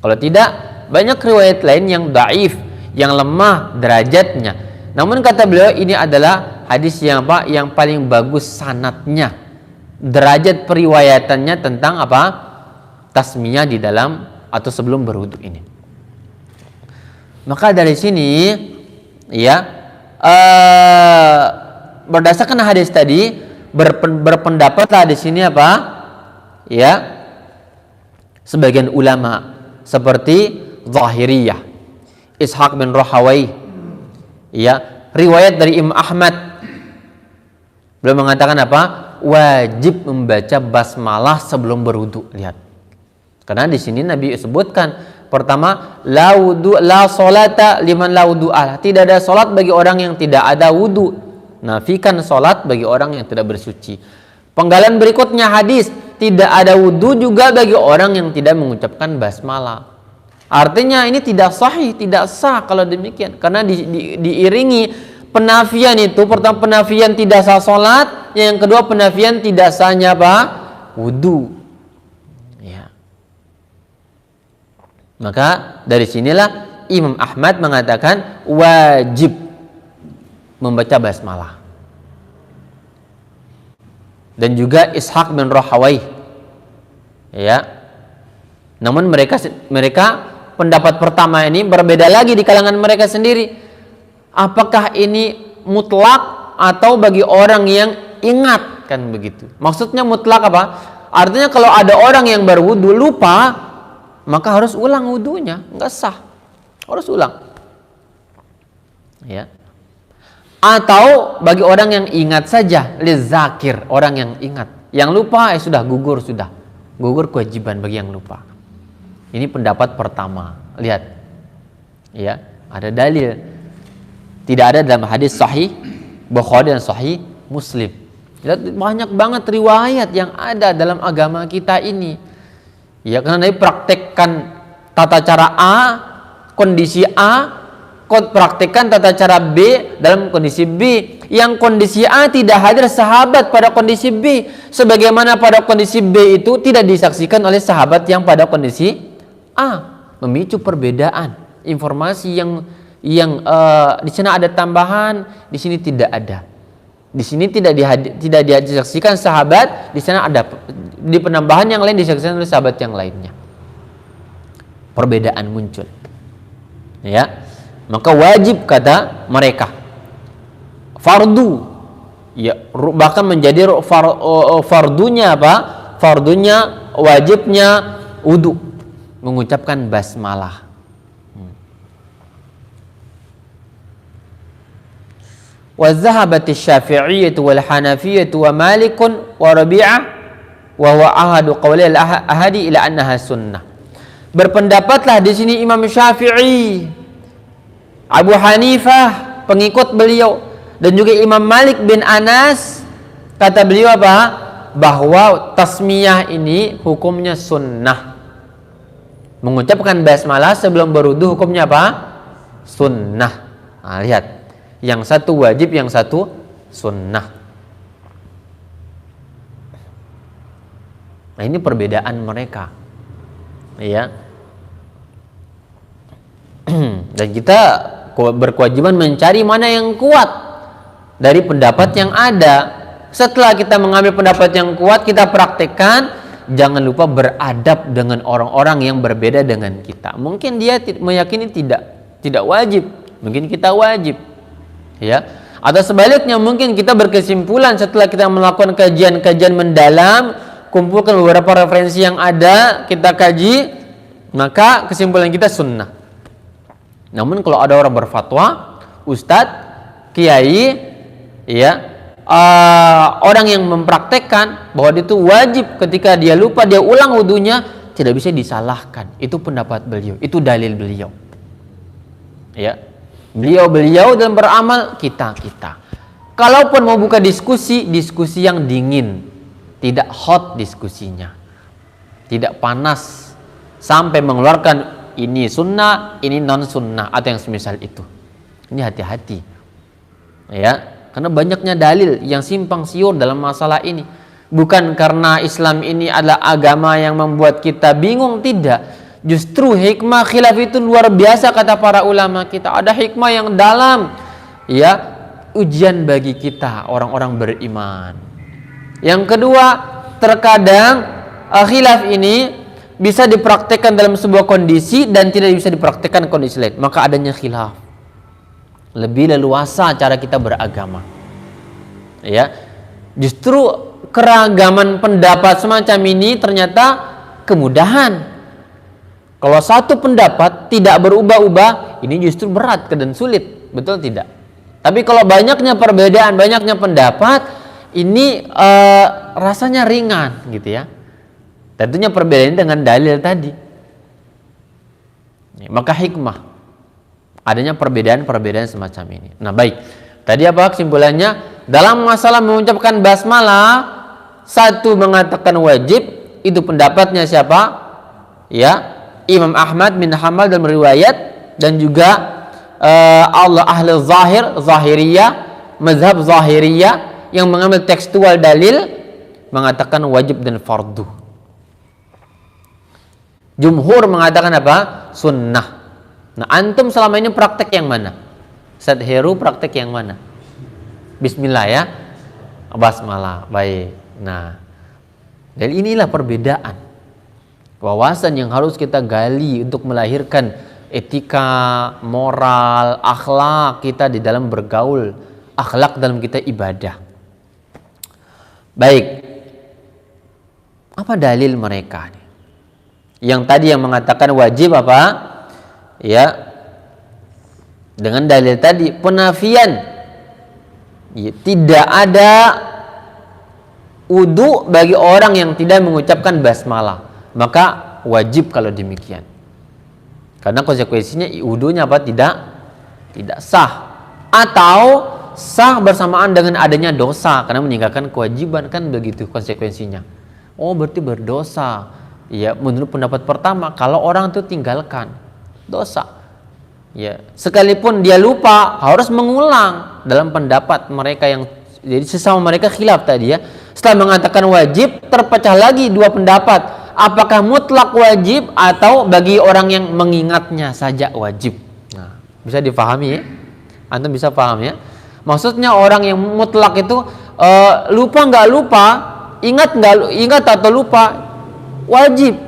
Kalau tidak, banyak riwayat lain yang dhaif, yang lemah derajatnya. Namun kata beliau ini adalah hadis yang yang paling bagus sanadnya, derajat periwayatannya tentang tasmiyah di dalam atau sebelum berwudu ini. Maka dari sini ya berdasarkan hadis tadi berpendapatlah di sini ya sebagian ulama seperti Zahiriyah, Ishaq bin Rahawai, ya, riwayat dari Imam Ahmad, beliau mengatakan wajib membaca basmalah sebelum berwudu. Lihat, karena di sini Nabi sebutkan pertama la salata liman la wudu'ah, tidak ada salat bagi orang yang tidak ada wudu, nafikan salat bagi orang yang tidak bersuci. Penggalan berikutnya hadis tidak ada wudu juga bagi orang yang tidak mengucapkan basmalah. Artinya ini tidak sahih, tidak sah kalau demikian, karena diiringi penafian itu. Pertama penafian tidak sah salat, yang kedua penafian tidak sahnya wudu. Ya. Maka dari sinilah Imam Ahmad mengatakan wajib membaca basmalah. Dan juga Ishaq bin Rahawai. Ya. Namun mereka pendapat pertama ini berbeda lagi di kalangan mereka sendiri. Apakah ini mutlak atau bagi orang yang ingat, kan begitu. Maksudnya mutlak Artinya kalau ada orang yang berwudu lupa, maka harus ulang wudunya, enggak sah. Harus ulang. Ya. Atau bagi orang yang ingat saja, lizakir, orang yang ingat. Yang lupa sudah gugur Gugur kewajiban bagi yang lupa. Ini pendapat pertama. Lihat. Ya, ada dalil. Tidak ada dalam hadis sahih Bukhari dan sahih Muslim. Banyak banget riwayat yang ada dalam agama kita ini. Ya, karena praktekkan tata cara A, kondisi A, praktekkan tata cara B dalam kondisi B. Yang kondisi A tidak hadir sahabat pada kondisi B, sebagaimana pada kondisi B itu tidak disaksikan oleh sahabat yang pada kondisi A. Memicu perbedaan informasi yang di sana ada tambahan, di sini tidak ada. Di sini tidak disaksikan sahabat, di sana ada di penambahan yang lain disaksikan oleh sahabat yang lainnya. Perbedaan muncul. Ya. Maka wajib kata mereka fardu, ya, bahkan menjadi fardunya apa? Fardunya, wajibnya wudu, mengucapkan basmalah. Wa dhahabat asy-Syafi'iyyah wal Hanafiyyah wa Malik wa Rabi'ah wa huwa ahadu qawli al-ahadi ila annaha sunnah. Berpendapatlah di sini Imam Syafi'i, Abu Hanifah, pengikut beliau, dan juga Imam Malik bin Anas, kata beliau apa? Bahwa tasmiyah ini hukumnya sunnah. Mengucapkan basmalah sebelum berwudu hukumnya apa? Sunnah. Nah, lihat. Yang satu wajib, yang satu sunnah. Nah, ini perbedaan mereka. Ya. Dan kita berkewajiban mencari mana yang kuat dari pendapat yang ada. Setelah kita mengambil pendapat yang kuat, kita praktekkan. Jangan lupa beradab dengan orang-orang yang berbeda dengan kita. Mungkin dia meyakini tidak wajib, mungkin kita wajib, ya. Atau sebaliknya, mungkin kita berkesimpulan setelah kita melakukan kajian-kajian mendalam, kumpulkan beberapa referensi yang ada, kita kaji, maka kesimpulan kita sunnah. Namun kalau ada orang berfatwa, ustadz, kiai, ya, orang yang mempraktekkan bahwa itu wajib, ketika dia lupa dia ulang wudunya, tidak bisa disalahkan. Itu pendapat beliau, itu dalil beliau. Ya, beliau dalam beramal, kita. Kalaupun mau buka diskusi yang dingin, tidak hot diskusinya, tidak panas sampai mengeluarkan ini sunnah, ini non sunnah atau yang semisal itu. Ini hati-hati, ya. Karena banyaknya dalil yang simpang siur dalam masalah ini. Bukan karena Islam ini adalah agama yang membuat kita bingung, tidak. Justru hikmah khilaf itu luar biasa kata para ulama kita. Ada hikmah yang dalam, ya, ujian bagi kita orang-orang beriman. Yang kedua, terkadang khilaf ini bisa dipraktekkan dalam sebuah kondisi dan tidak bisa dipraktekkan kondisi lain. Maka adanya khilaf. Lebih leluasa cara kita beragama, ya. Justru keragaman pendapat semacam ini ternyata kemudahan. Kalau satu pendapat tidak berubah-ubah, ini justru berat dan sulit, betul tidak? Tapi kalau banyaknya perbedaan, banyaknya pendapat, ini rasanya ringan, gitu ya. Tentunya perbedaan dengan dalil tadi. Maka hikmah adanya perbedaan-perbedaan semacam ini. Nah, baik. Tadi apa kesimpulannya? Dalam masalah mengucapkan basmalah, satu mengatakan wajib, itu pendapatnya siapa? Ya, Imam Ahmad bin Hanbal dalam riwayat, dan juga Allah ahli zahiriyah, mazhab zahiriyah yang mengambil tekstual dalil mengatakan wajib dan fardu. Jumhur mengatakan apa? Sunnah. Nah, antum selama ini praktek yang mana? Ustaz Heru praktek yang mana? Bismillah ya, basmalah. Baik. Nah, dan inilah perbedaan wawasan yang harus kita gali untuk melahirkan etika, moral, akhlak kita di dalam bergaul, akhlak dalam kita ibadah. Baik. Apa dalil mereka? Yang tadi yang mengatakan wajib apa? Ya, dengan dalil tadi penafian, ya, tidak ada wudu bagi orang yang tidak mengucapkan basmalah, maka wajib kalau demikian. Karena konsekuensinya wudunya apa? Tidak sah. Atau sah bersamaan dengan adanya dosa karena meninggalkan kewajiban, kan begitu konsekuensinya. Oh, berarti berdosa. Ya, menurut pendapat pertama, kalau orang itu tinggalkan dosa. Ya, sekalipun dia lupa harus mengulang dalam pendapat mereka yang jadi sesama mereka khilaf tadi ya. Setelah mengatakan wajib, terpecah lagi dua pendapat. Apakah mutlak wajib atau bagi orang yang mengingatnya saja wajib? Nah, bisa difahami ya? Antum bisa paham ya? Maksudnya orang yang mutlak itu lupa nggak lupa, ingat atau lupa, wajib.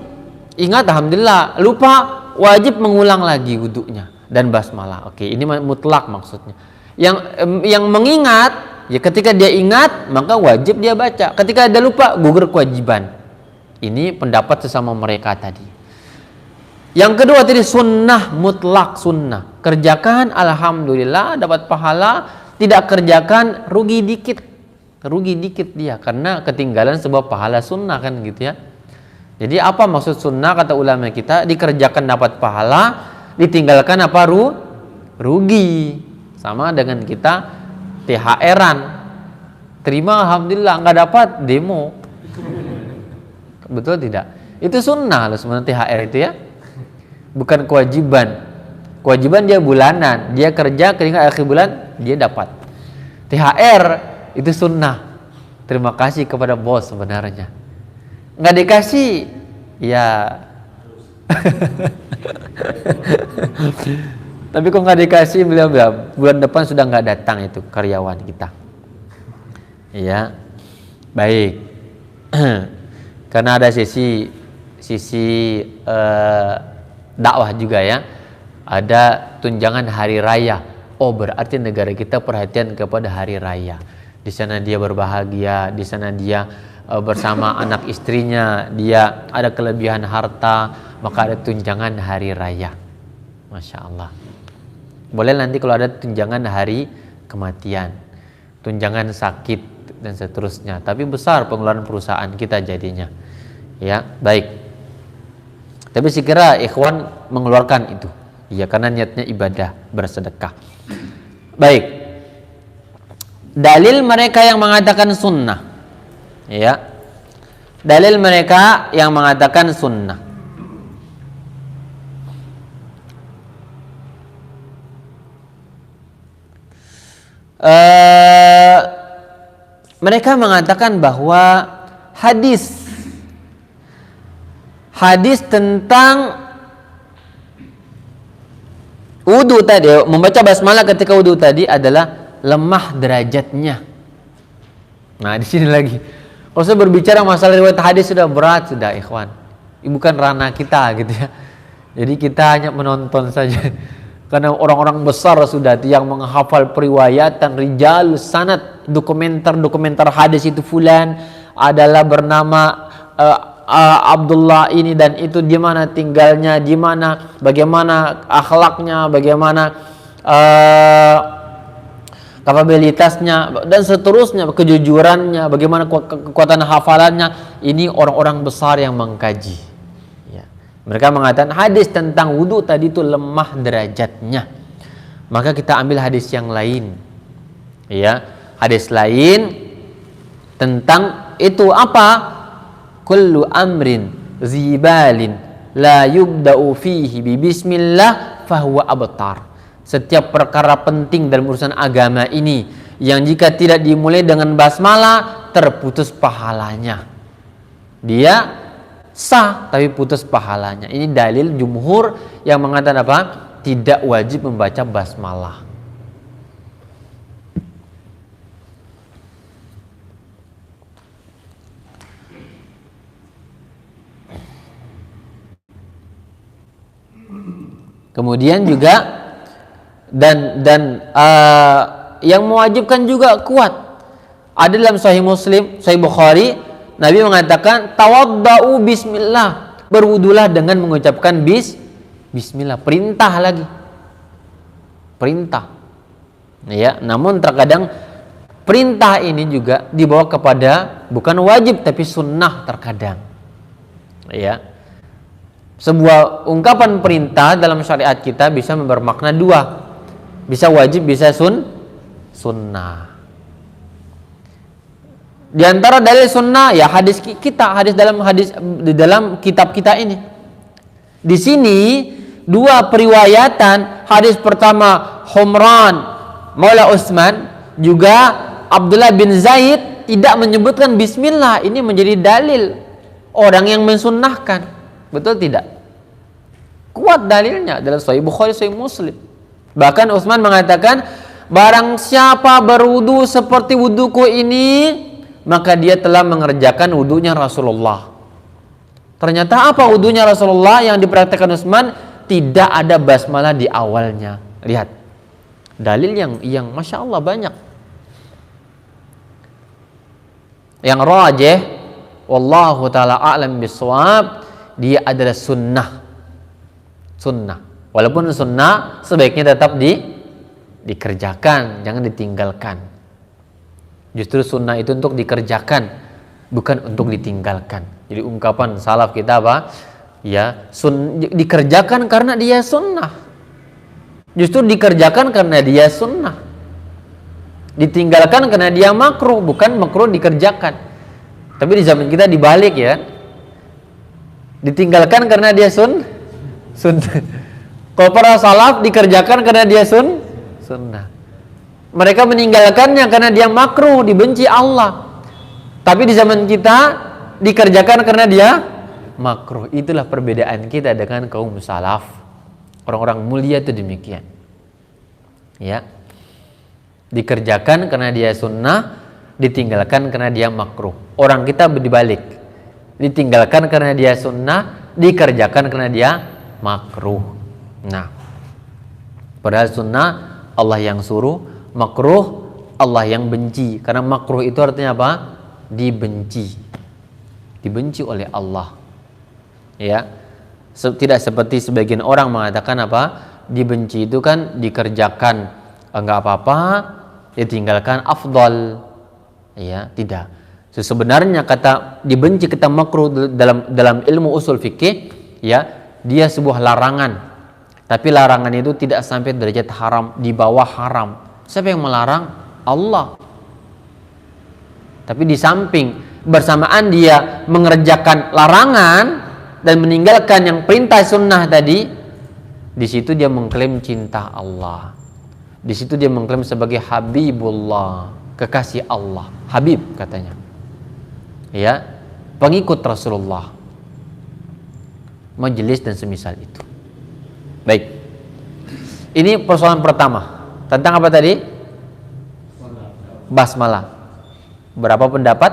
Ingat alhamdulillah, lupa wajib mengulang lagi wudunya dan basmalah. Oke, ini mutlak maksudnya. Yang mengingat, ya ketika dia ingat maka wajib dia baca. Ketika dia lupa, gugur kewajiban. Ini pendapat sesama mereka tadi. Yang kedua tadi sunnah mutlak, sunnah. Kerjakan alhamdulillah dapat pahala, tidak kerjakan rugi dikit dia karena ketinggalan sebuah pahala sunnah, kan gitu ya. Jadi apa maksud sunnah kata ulama kita? Dikerjakan dapat pahala, ditinggalkan apa? Rugi. Sama dengan kita THR-an, terima alhamdulillah, nggak dapat demo. Betul tidak? Itu sunnah loh sebenarnya THR itu ya, bukan kewajiban. Kewajiban dia bulanan, dia kerja keringat akhir bulan dia dapat. THR itu sunnah, terima kasih kepada bos sebenarnya. Nggak dikasih ya tapi kok nggak dikasih, beliau bulan depan sudah nggak datang itu karyawan kita. Ya, baik. Karena ada sisi dakwah juga ya. Ada tunjangan hari raya. Oh, berarti negara kita perhatian kepada hari raya. Di sana dia berbahagia, di sana dia bersama anak istrinya, dia ada kelebihan harta, maka ada tunjangan hari raya. Masya Allah. Boleh nanti kalau ada tunjangan hari kematian, tunjangan sakit dan seterusnya. Tapi besar pengeluaran perusahaan kita jadinya. Ya, baik. Tapi sekira ikhwan mengeluarkan itu. Ya, karena niatnya ibadah, bersedekah. Baik. Dalil mereka yang mengatakan sunnah. Ya. Dalil mereka yang mengatakan sunnah. Mereka mengatakan bahwa hadis tentang wudu tadi, membaca basmalah ketika wudu tadi adalah lemah derajatnya. Nah, di sini lagi. Kalau saya berbicara masalah riwayat hadis sudah berat sudah, ikhwan. Ini bukan ranah kita gitu ya. Jadi kita hanya menonton saja. Karena orang-orang besar sudah yang menghafal periwayatan rijal sanad, dokumenter hadis itu fulan adalah bernama Abdullah ini dan itu, di mana tinggalnya, di mana, bagaimana akhlaknya, bagaimana kapabilitasnya dan seterusnya, kejujurannya, bagaimana kekuatan hafalannya. Ini orang-orang besar yang mengkaji. Mereka mengatakan hadis tentang wudu tadi itu lemah derajatnya. Maka kita ambil hadis yang lain. Ya, hadis lain tentang itu apa? Kullu amrin zibalin la yubda'u fihi bi bismillah fahuwa abtar. Setiap perkara penting dalam urusan agama ini yang jika tidak dimulai dengan basmalah terputus pahalanya. Dia sah tapi putus pahalanya. Ini dalil jumhur yang mengatakan apa? Tidak wajib membaca basmalah. Kemudian juga dan yang mewajibkan juga kuat. Ada dalam Sahih Muslim, Sahih Bukhari, Nabi mengatakan tawaddau bismillah, berwudulah dengan mengucapkan bismillah. Perintah lagi, perintah. Ya, namun terkadang perintah ini juga dibawa kepada bukan wajib tapi sunnah terkadang. Ya, Sebuah ungkapan perintah dalam syariat kita bisa bermakna dua. Bisa wajib, bisa sunnah. Di antara dalil sunnah ya hadis kita, hadis di dalam kitab kita ini. Di sini dua periwayatan, hadis pertama Humran Maula Utsman, juga Abdullah bin Zaid tidak menyebutkan bismillah. Ini menjadi dalil orang yang mensunnahkan. Betul tidak? Kuat dalilnya dalam Sahih Bukhari, Sahih Muslim. Bahkan Utsman mengatakan, barang siapa berwudu seperti wuduku ini, maka dia telah mengerjakan wudunya Rasulullah. Ternyata apa wudunya Rasulullah yang dipraktikkan Utsman? Tidak ada basmalah di awalnya. Lihat, dalil yang masya Allah banyak. Yang rajih, wallahu taala a'lam bissawab, dia adalah sunnah. Walaupun sunnah sebaiknya tetap dikerjakan, jangan ditinggalkan. Justru sunnah itu untuk dikerjakan, bukan untuk ditinggalkan. Jadi ungkapan salaf kita apa? Ya, dikerjakan karena dia sunnah. Justru dikerjakan karena dia sunnah. Ditinggalkan karena dia makruh, bukan makruh dikerjakan. Tapi di zaman kita dibalik ya. Ditinggalkan karena dia sunnah. Kalau para salaf dikerjakan karena dia sunnah. Mereka meninggalkannya karena dia makruh, dibenci Allah. Tapi di zaman kita dikerjakan karena dia makruh. Itulah perbedaan kita dengan kaum salaf. Orang-orang mulia itu demikian. Ya. Dikerjakan karena dia sunnah, ditinggalkan karena dia makruh. Orang kita dibalik. Ditinggalkan karena dia sunnah, dikerjakan karena dia makruh. Nah, padahal sunnah Allah yang suruh, makruh Allah yang benci. Karena makruh itu artinya apa? Dibenci oleh Allah. Ya, tidak seperti sebagian orang mengatakan apa? Dibenci itu kan dikerjakan enggak apa-apa, ditinggalkan afdal. Ya, tidak. Sebenarnya kata dibenci, kata makruh dalam ilmu usul fikih, ya, dia sebuah larangan. Tapi larangan itu tidak sampai derajat haram, di bawah haram. Siapa yang melarang? Allah. Tapi di samping bersamaan dia mengerjakan larangan dan meninggalkan yang perintah sunnah tadi, di situ dia mengklaim cinta Allah. Di situ dia mengklaim sebagai Habibullah, kekasih Allah. Habib katanya. Ya, pengikut Rasulullah. Majelis dan semisal itu. Baik. Ini persoalan pertama. Tentang apa tadi? Basmalah. Berapa pendapat?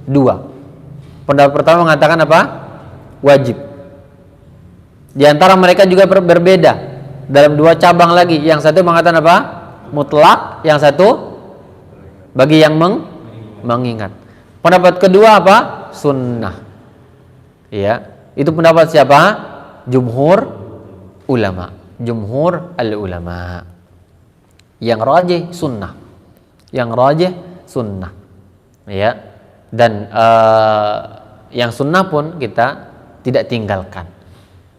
2. Pendapat pertama mengatakan apa? Wajib. Di antara mereka juga berbeda dalam 2 cabang lagi. Yang satu mengatakan apa? Mutlak. Yang satu bagi yang mengingat. Pendapat kedua apa? Sunnah. Ya, itu pendapat siapa? Jumhur ulama. Jumhur al-ulama. Yang rajih sunnah. Yang rajih sunnah. Ya. Dan yang sunnah pun kita tidak tinggalkan.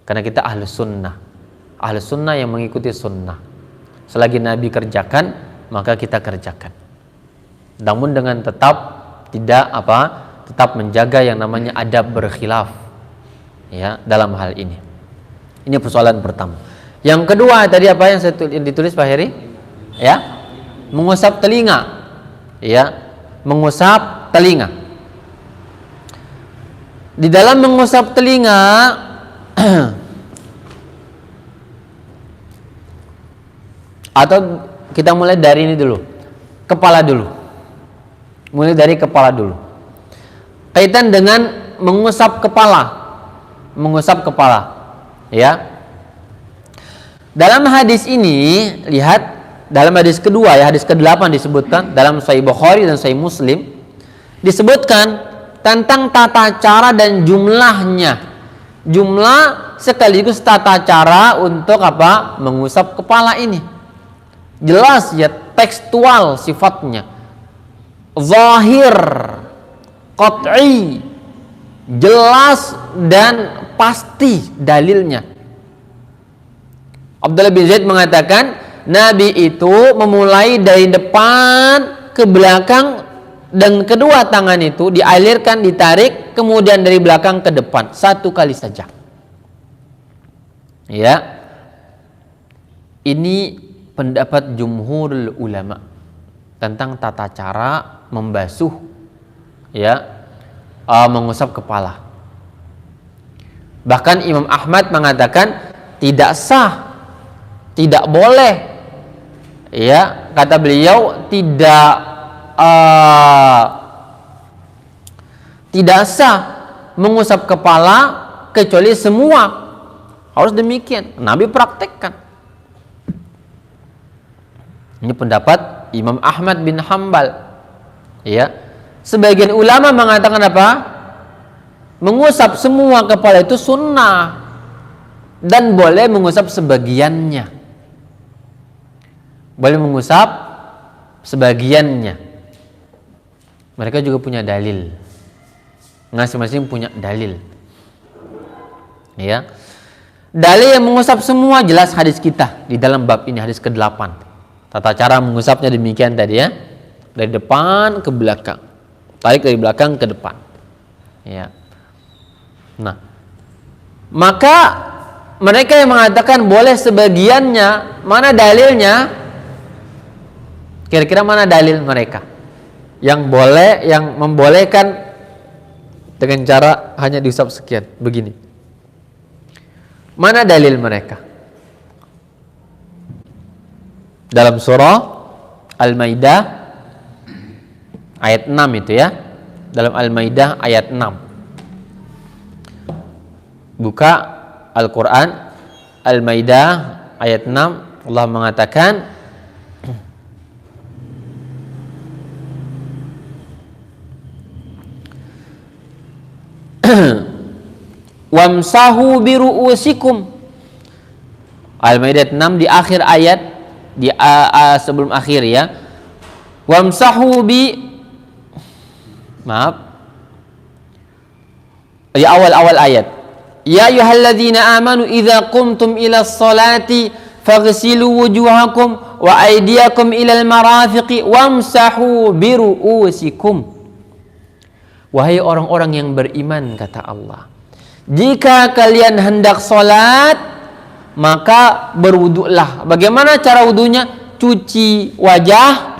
Karena kita ahlus sunnah. Ahlus sunnah yang mengikuti sunnah. Selagi Nabi kerjakan, maka kita kerjakan. Namun dengan tetap menjaga yang namanya adab berkhilaf. Ya, dalam hal ini. Ini persoalan pertama. Yang kedua tadi apa yang ditulis Pak Heri? Ya, mengusap telinga. Ya, mengusap telinga. Di dalam mengusap telinga atau kita mulai dari ini dulu. Kepala dulu. Mulai dari kepala dulu. Kaitan dengan mengusap kepala. Mengusap kepala. Ya. Dalam hadis ini, lihat dalam hadis kedua ya, hadis ke-8 disebutkan dalam Sahih Bukhari dan Sahih Muslim disebutkan tentang tata cara dan jumlahnya. Jumlah sekaligus tata cara untuk apa? Mengusap kepala ini. Jelas ya, tekstual sifatnya. Zahir, qat'i. jelas dan pasti dalilnya. Abdullah bin Zaid mengatakan Nabi itu memulai dari depan ke belakang dan kedua tangan itu dialirkan, ditarik, kemudian dari belakang ke depan 1 kali saja. Ya, ini pendapat jumhurul ulama tentang tata cara membasuh, ya, mengusap kepala. Bahkan Imam Ahmad mengatakan tidak sah, tidak boleh, ya, kata beliau tidak sah mengusap kepala kecuali semua. Harus demikian, Nabi praktekkan. Ini pendapat Imam Ahmad bin Hambal. Ya, sebagian ulama mengatakan apa? Mengusap semua kepala itu sunnah dan boleh mengusap sebagiannya. Boleh mengusap sebagiannya. Mereka juga punya dalil. Masing-masing punya dalil. Ya. Dalil yang mengusap semua jelas hadis kita di dalam bab ini, hadis ke-8. Tata cara mengusapnya demikian tadi, ya. Dari depan ke belakang. Tarik dari belakang ke depan. Ya. Nah, maka mereka yang mengatakan boleh sebagiannya, mana dalilnya? Kira-kira mana dalil mereka? Yang boleh, yang membolehkan dengan cara hanya diusap sekian, begini. Mana dalil mereka? Dalam surah Al-Maidah ayat 6 itu, ya. Dalam Al-Maidah ayat 6. Buka Al-Quran Al-Maidah ayat 6. Allah mengatakan wamsahu biru'usikum. Al-Maidah 6 di akhir ayat, di sebelum akhir, ya. Wamsahu di awal-awal ayat. Ya ayyuhalladzina amanu idza qumtum ilas salati faghsilu wujuhakum wa aydiyakum ilal marafiqi wamsahu biru'usikum. Wahai orang-orang yang beriman, kata Allah, jika kalian hendak salat, maka berwuduklah. Bagaimana cara wudunya? Cuci wajah,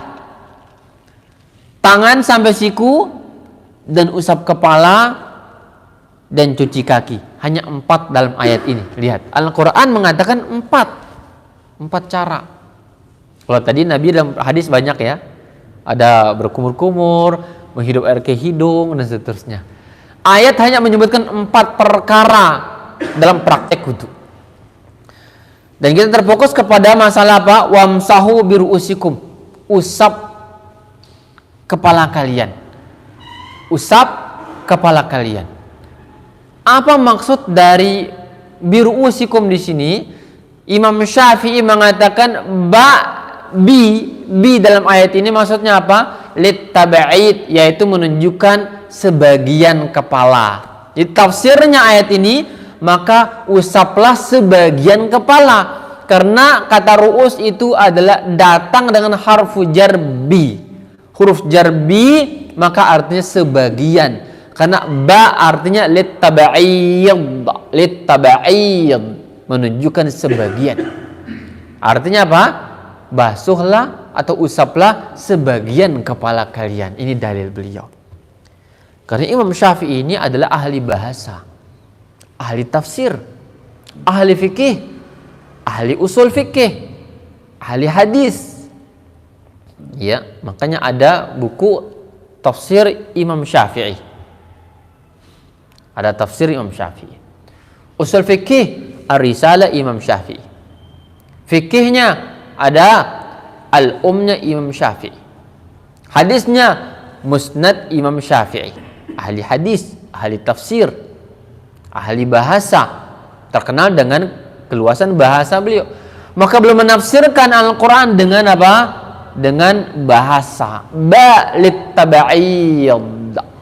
tangan sampai siku, dan usap kepala, dan cuci kaki. Hanya 4 dalam ayat ini. Lihat, Al-Quran mengatakan 4 cara. Kalau tadi Nabi dalam hadis banyak, ya. Ada berkumur-kumur, menghirup air ke hidung, dan seterusnya. Ayat hanya menyebutkan 4 perkara dalam praktek wudu. Dan kita terfokus kepada masalah apa? Wamsahu biru'usikum. Usap kepala kalian. Usap kepala kalian. Apa maksud dari biru'usikum di sini? Imam Syafi'i mengatakan bi dalam ayat ini maksudnya apa? Littaba'id, yaitu menunjukkan sebagian kepala. Jadi tafsirnya ayat ini, maka usaplah sebagian kepala, karena kata ru'us itu adalah datang dengan huruf jarbi, maka artinya sebagian. Karena ba artinya littaba'id, menunjukkan sebagian. Artinya apa? Basuhlah atau usaplah sebagian kepala kalian. Ini dalil beliau. Karena Imam Syafi'i ini adalah ahli bahasa, ahli tafsir, ahli fikih, ahli usul fikih, ahli hadis. Ya, makanya ada buku tafsir Imam Syafi'i. Ada tafsir Imam Syafi'i. Usul fikih, Ar-Risalah Imam Syafi'i. Fikihnya ada Al-Umnya Imam Syafi'i. Hadisnya Musnad Imam Syafi'i. Ahli hadis, ahli tafsir, ahli bahasa, terkenal dengan keluasan bahasa beliau. Maka beliau menafsirkan Al-Quran dengan apa? Dengan bahasa littaba'id,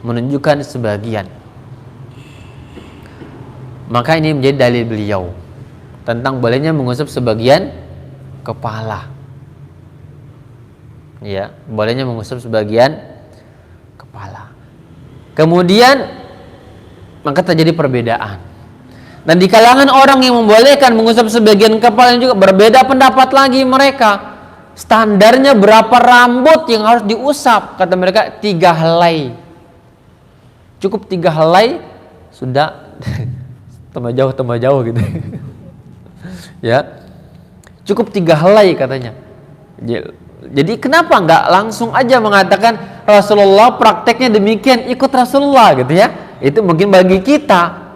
menunjukkan sebagian. Maka ini menjadi dalil beliau tentang bolehnya mengusap sebagian kepala. Ya, bolehnya mengusap sebagian kepala. Kemudian maka terjadi perbedaan. Dan di kalangan orang yang membolehkan mengusap sebagian kepala juga berbeda pendapat lagi mereka. Standarnya berapa rambut yang harus diusap? Kata mereka 3 helai. Cukup 3 helai sudah. tambah jauh gitu. Ya. Cukup 3 helai katanya. Jadi kenapa nggak langsung aja mengatakan Rasulullah prakteknya demikian, ikut Rasulullah gitu ya? Itu mungkin bagi kita.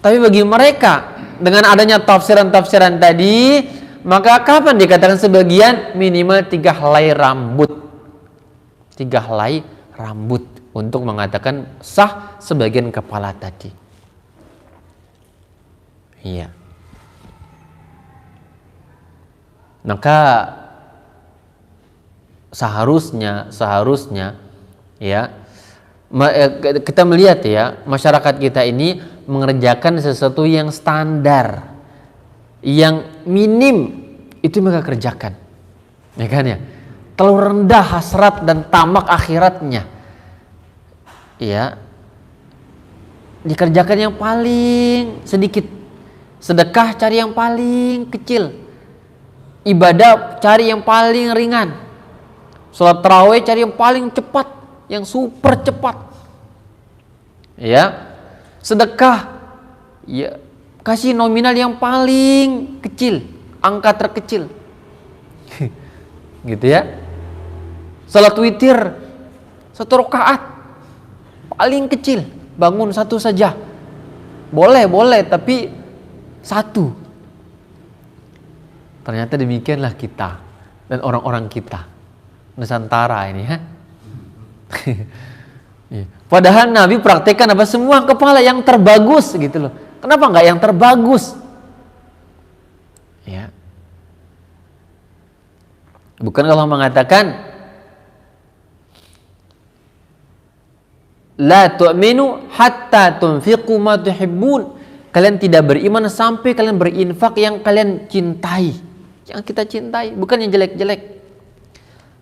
Tapi bagi mereka dengan adanya tafsiran-tafsiran tadi, maka kapan dikatakan sebagian? Minimal 3 helai rambut. 3 helai rambut untuk mengatakan sah sebagian kepala tadi. Iya. Maka seharusnya ya kita melihat ya, masyarakat kita ini mengerjakan sesuatu yang standar, yang minim itu mereka kerjakan, ya kan ya. Terlalu rendah hasrat dan tamak akhiratnya, ya. Dikerjakan yang paling sedikit, sedekah cari yang paling kecil, ibadah cari yang paling ringan, sholat tarawih cari yang paling cepat, yang super cepat, ya. Sedekah ya kasih nominal yang paling kecil, angka terkecil. Gitu ya. Salat witir 1 rakaat paling kecil, bangun 1 saja. Boleh tapi 1. Ternyata demikianlah kita dan orang-orang kita Nusantara ini ya. Padahal Nabi praktekkan apa? Semua kepala yang terbagus gitu loh. Kenapa enggak yang terbagus? Ya. Bukan Allah mengatakan la tu'minu hatta tunfiqu ma tuhibbun. Kalian tidak beriman sampai kalian berinfak yang kalian cintai. Yang kita cintai, bukan yang jelek-jelek.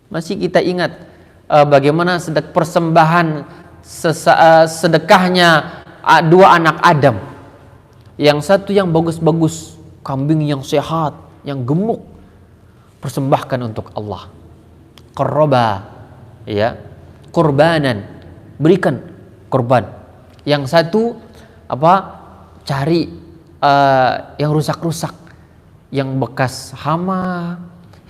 Masih kita ingat bagaimana persembahan sedekahnya 2 anak Adam. Yang satu yang bagus-bagus, kambing yang sehat, yang gemuk, persembahkan untuk Allah. Qarraba, ya, kurbanan, berikan korban. Yang satu cari yang rusak-rusak, yang bekas hama,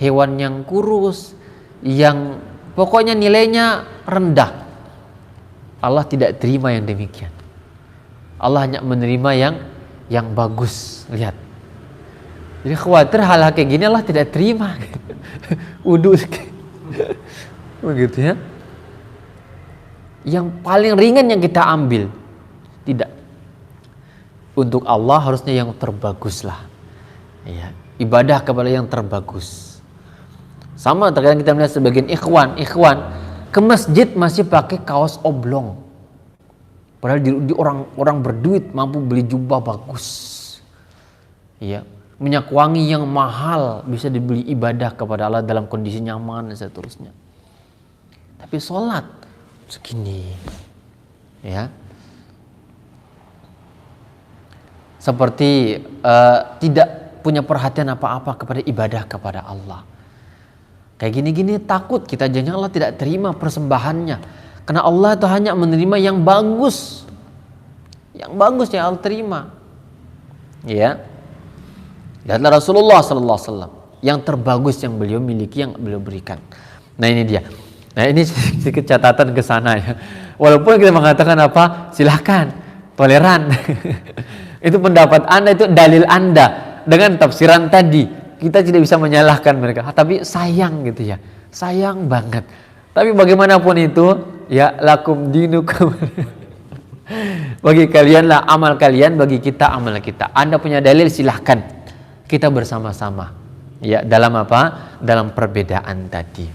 hewan yang kurus, yang pokoknya nilainya rendah. Allah tidak terima yang demikian. Allah hanya menerima yang bagus. Lihat. Jadi khawatir hal-hal kayak gini Allah tidak terima. Wudu begitu ya. Yang paling ringan yang kita ambil. Tidak. Untuk Allah harusnya yang terbagus lah. Ya, ibadah kepada yang terbagus. Sama terkadang kita melihat sebagian ikhwan ke masjid masih pakai kaos oblong. Padahal di orang berduit mampu beli jubah bagus. Iya, minyak wangi yang mahal bisa dibeli ibadah kepada Allah dalam kondisi nyaman dan seterusnya. Tapi sholat segini, ya, seperti tidak punya perhatian apa-apa kepada ibadah kepada Allah. Kayak gini-gini takut kita jangan Allah tidak terima persembahannya. Karena Allah itu hanya menerima yang bagus. Yang bagus yang Allah terima. Ya. Lihatlah Rasulullah SAW. Yang terbagus yang beliau miliki, yang beliau berikan. Nah ini dia. Nah ini sedikit catatan ke sana ya. Walaupun kita mengatakan apa? Silahkan. Toleran. Itu pendapat Anda, itu dalil Anda. Dengan tafsiran tadi. Kita tidak bisa menyalahkan mereka, tapi sayang gitu ya, sayang banget. Tapi bagaimanapun itu, ya lakum dinukum. Bagi kalian lah amal kalian, bagi kita amal kita. Anda punya dalil silahkan, kita bersama-sama. Ya dalam apa? Dalam perbedaan tadi.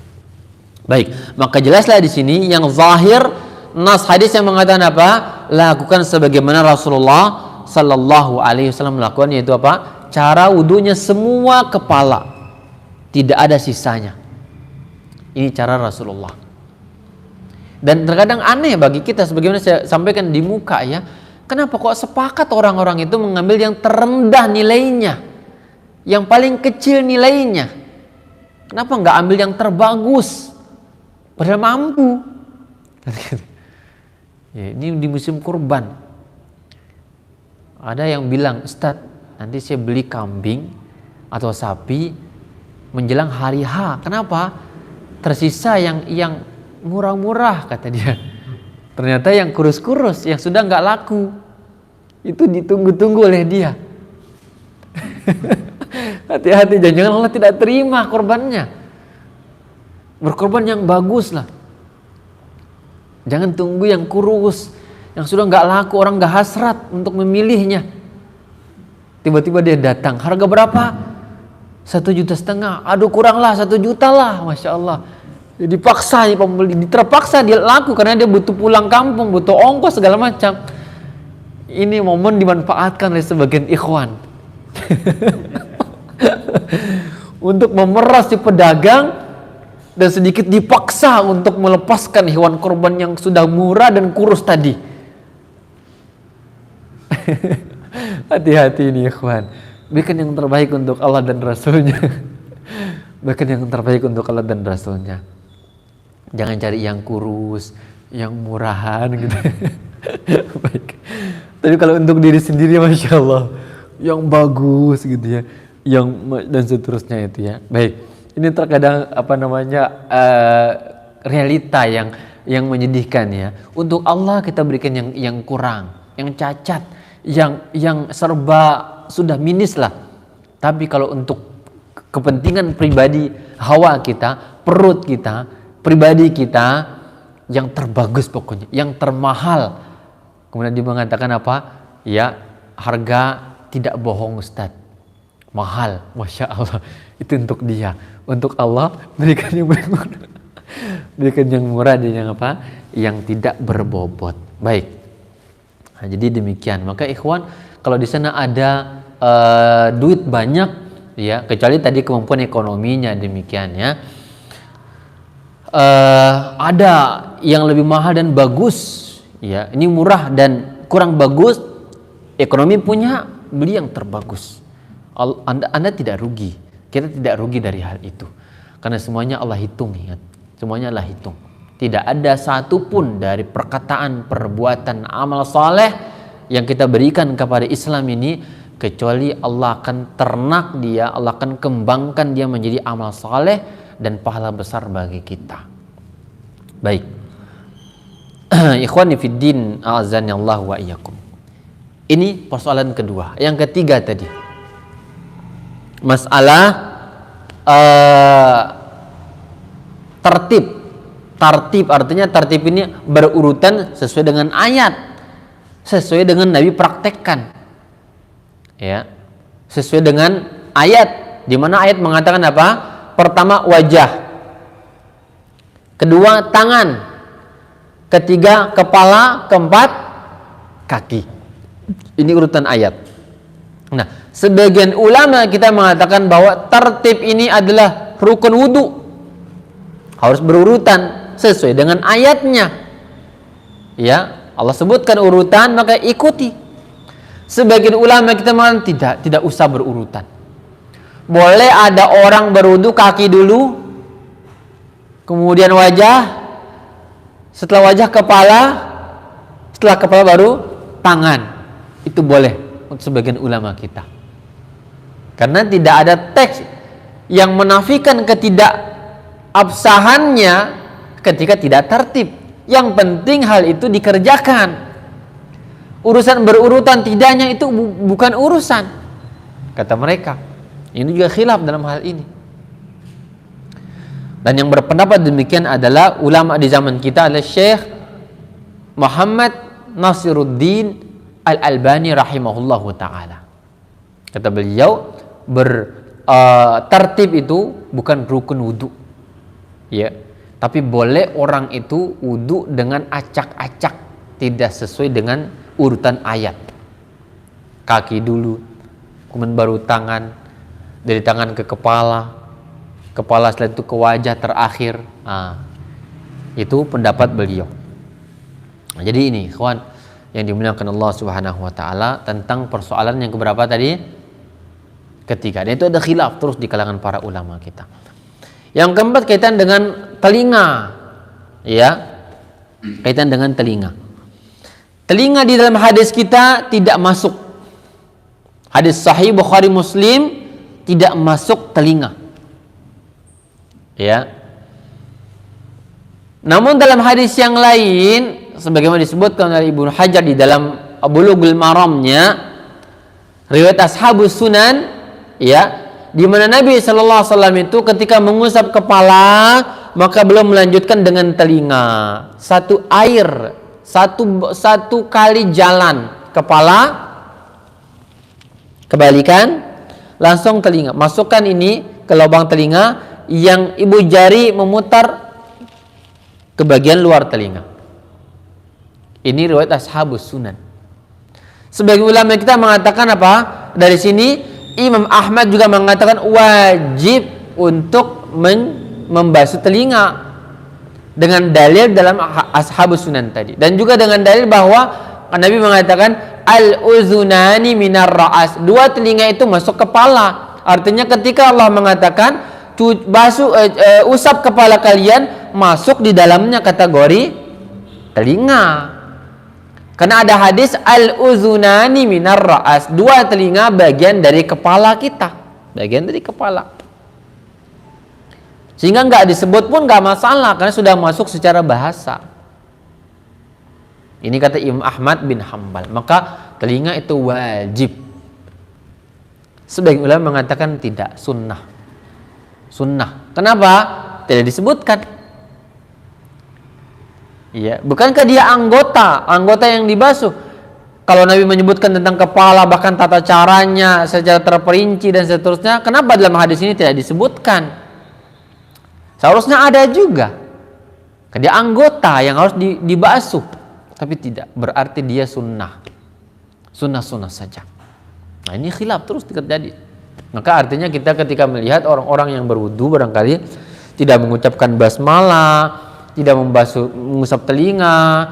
Baik, maka jelaslah di sini yang zahir nas hadis yang mengatakan apa? Lakukan sebagaimana Rasulullah Sallallahu Alaihi Wasallam melakukan, yaitu apa? Cara wudunya semua kepala, tidak ada sisanya. Ini cara Rasulullah. Dan terkadang aneh bagi kita, sebagaimana saya sampaikan di muka ya, kenapa kok sepakat orang-orang itu mengambil yang terendah nilainya, yang paling kecil nilainya? Kenapa nggak ambil yang terbagus? Padahal mampu. Ya, ini di musim kurban. Ada yang bilang, Ustadz, nanti saya beli kambing atau sapi menjelang hari H. Kenapa? Tersisa yang murah-murah, kata dia. Ternyata yang kurus-kurus, yang sudah nggak laku, itu ditunggu-tunggu oleh dia. Hati-hati, jangan Allah tidak terima korbannya. Berkorban yang bagus lah. Jangan tunggu yang kurus, yang sudah nggak laku, orang nggak hasrat untuk memilihnya. Tiba-tiba dia datang, harga berapa? 1,5 juta. Aduh, kuranglah 1 juta lah, masya Allah. Dipaksa ya pembeli, terpaksa dia laku karena dia butuh pulang kampung, butuh ongkos segala macam. Ini momen dimanfaatkan oleh sebagian ikhwan untuk memeras si pedagang dan sedikit dipaksa untuk melepaskan hewan korban yang sudah murah dan kurus tadi. Hati-hati ini ikhwan. Berikan yang terbaik untuk Allah dan Rasulnya. Berikan yang terbaik untuk Allah dan Rasulnya. Jangan cari yang kurus, yang murahan gitu. Baik. Tapi kalau untuk diri sendiri, masya Allah, yang bagus gitu ya, yang dan seterusnya itu ya. Baik. Ini terkadang realita yang menyedihkan ya. Untuk Allah kita berikan yang kurang, yang cacat, yang serba sudah minis lah. Tapi kalau untuk kepentingan pribadi, hawa kita, perut kita, pribadi kita, yang terbagus pokoknya, yang termahal. Kemudian dia mengatakan apa? Ya, harga tidak bohong Ustadz, mahal, masya Allah. Itu untuk dia. Untuk Allah berikan yang murah, berikan yang murah dan yang apa? Yang tidak berbobot. Baik. Nah, jadi demikian. Maka ikhwan, kalau di sana ada duit banyak, ya, kecuali tadi kemampuan ekonominya demikian ya. Ada yang lebih mahal dan bagus, ya. Ini murah dan kurang bagus. Ekonomi punya, beli yang terbagus. Anda tidak rugi. Kita tidak rugi dari hal itu. Karena semuanya Allah hitung, ingat. Semuanya Allah hitung. Tidak ada satupun dari perkataan, perbuatan, amal saleh yang kita berikan kepada Islam ini, kecuali Allah akan ternak dia, Allah akan kembangkan dia menjadi amal saleh dan pahala besar bagi kita. Baik. Ikhwani fiddin, a'azzani Allah wa iyyakum. Ini persoalan kedua. Yang ketiga tadi, masalah tertib artinya tertib ini berurutan sesuai dengan ayat, sesuai dengan Nabi praktekkan, ya, sesuai dengan ayat. Di mana ayat mengatakan apa? Pertama wajah, kedua tangan, ketiga kepala, keempat kaki. Ini urutan ayat. Nah, sebagian ulama kita mengatakan bahwa tertib ini adalah rukun wudu, harus berurutan sesuai dengan ayatnya. Ya, Allah sebutkan urutan, maka ikuti. Sebagian ulama kita mengatakan tidak usah berurutan. Boleh ada orang berwudu kaki dulu, kemudian wajah, setelah wajah kepala, setelah kepala baru tangan. Itu boleh untuk sebagian ulama kita. Karena tidak ada teks yang menafikan ketidakabsahannya ketika tidak tertib. Yang penting hal itu dikerjakan. Urusan berurutan tidaknya itu bukan urusan, kata mereka. Ini juga khilaf dalam hal ini. Dan yang berpendapat demikian adalah ulama di zaman kita adalah Syekh Muhammad Nasiruddin Al-Albani rahimahullahu ta'ala. Kata beliau, tertib itu bukan rukun wudu, ya, tapi boleh orang itu wudu dengan acak-acak, tidak sesuai dengan urutan ayat. kaki dulu, kemudian baru tangan, dari tangan ke kepala setelah itu ke wajah terakhir. Itu pendapat beliau. Jadi ini kawan yang dimuliakan Allah Subhanahu wa taala tentang persoalan yang keberapa tadi? Ketiga. Dan itu ada khilaf terus di kalangan para ulama kita. Yang keempat kaitan dengan telinga. Ya. Kaitan dengan telinga. Telinga di dalam hadis kita tidak masuk. Hadis sahih Bukhari Muslim tidak masuk telinga. Ya. Namun dalam hadis yang lain sebagaimana disebutkan oleh Ibnu Hajar di dalam Bulughul Maramnya, riwayat Ashabus Sunan, ya, di mana Nabi sallallahu alaihi wasallam itu ketika mengusap kepala maka beliau melanjutkan dengan telinga. Satu kali jalan kepala, kebalikan langsung telinga. Masukkan ini ke lubang telinga, yang ibu jari memutar ke bagian luar telinga. Ini riwayat Ashabus Sunan. Sebagai ulama kita mengatakan apa? Dari sini Imam Ahmad juga mengatakan wajib untuk membasuh telinga dengan dalil dalam Ashabus Sunan tadi, dan juga dengan dalil bahwa Nabi mengatakan al-uzunani minar ra'as, dua telinga itu masuk kepala. Artinya ketika Allah mengatakan usap kepala kalian, masuk di dalamnya kategori telinga. Karena ada hadis al-uzunani minar ra'as, dua telinga bagian dari kepala kita, bagian dari kepala. Sehingga nggak disebut pun nggak masalah karena sudah masuk secara bahasa. Ini kata Imam Ahmad bin Hanbal. Maka telinga itu wajib. Sebagian ulama mengatakan tidak, sunnah. Sunnah. Kenapa? Tidak disebutkan. Iya, bukankah dia anggota yang dibasuh? Kalau Nabi menyebutkan tentang kepala, bahkan tata caranya secara terperinci dan seterusnya, kenapa dalam hadis ini tidak disebutkan? Seharusnya ada juga. Dia anggota yang harus dibasuh, tapi tidak berarti dia sunnah. Sunnah saja. Nah, ini khilaf terus terjadi. Maka artinya kita ketika melihat orang-orang yang berwudu barangkali tidak mengucapkan basmalah, tidak mengusap telinga,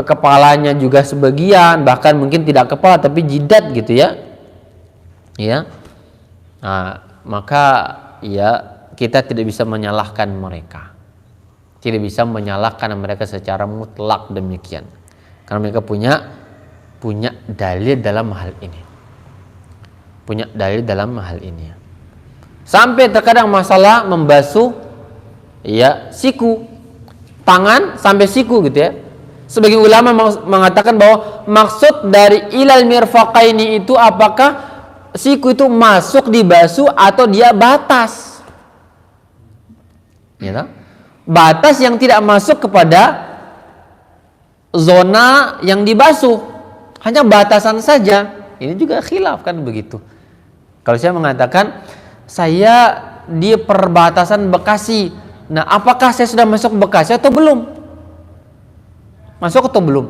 kepalanya juga sebagian, bahkan mungkin tidak kepala tapi jidat gitu ya. Ya. Nah, maka ya kita tidak bisa menyalahkan mereka. Tidak bisa menyalahkan mereka secara mutlak demikian. Karena mereka punya dalil dalam hal ini. Sampai terkadang masalah membasuh ya siku, tangan sampai siku gitu ya. Sebagian ulama mengatakan bahwa maksud dari ilal mirfaqaini itu apakah siku itu masuk dibasuh atau dia batas. Ya, tak? Batas yang tidak masuk kepada zona yang dibasuh, hanya batasan saja. Ini juga khilaf kan begitu. Kalau saya mengatakan saya di perbatasan Bekasi, nah apakah saya sudah masuk Bekasi atau belum? Masuk atau belum?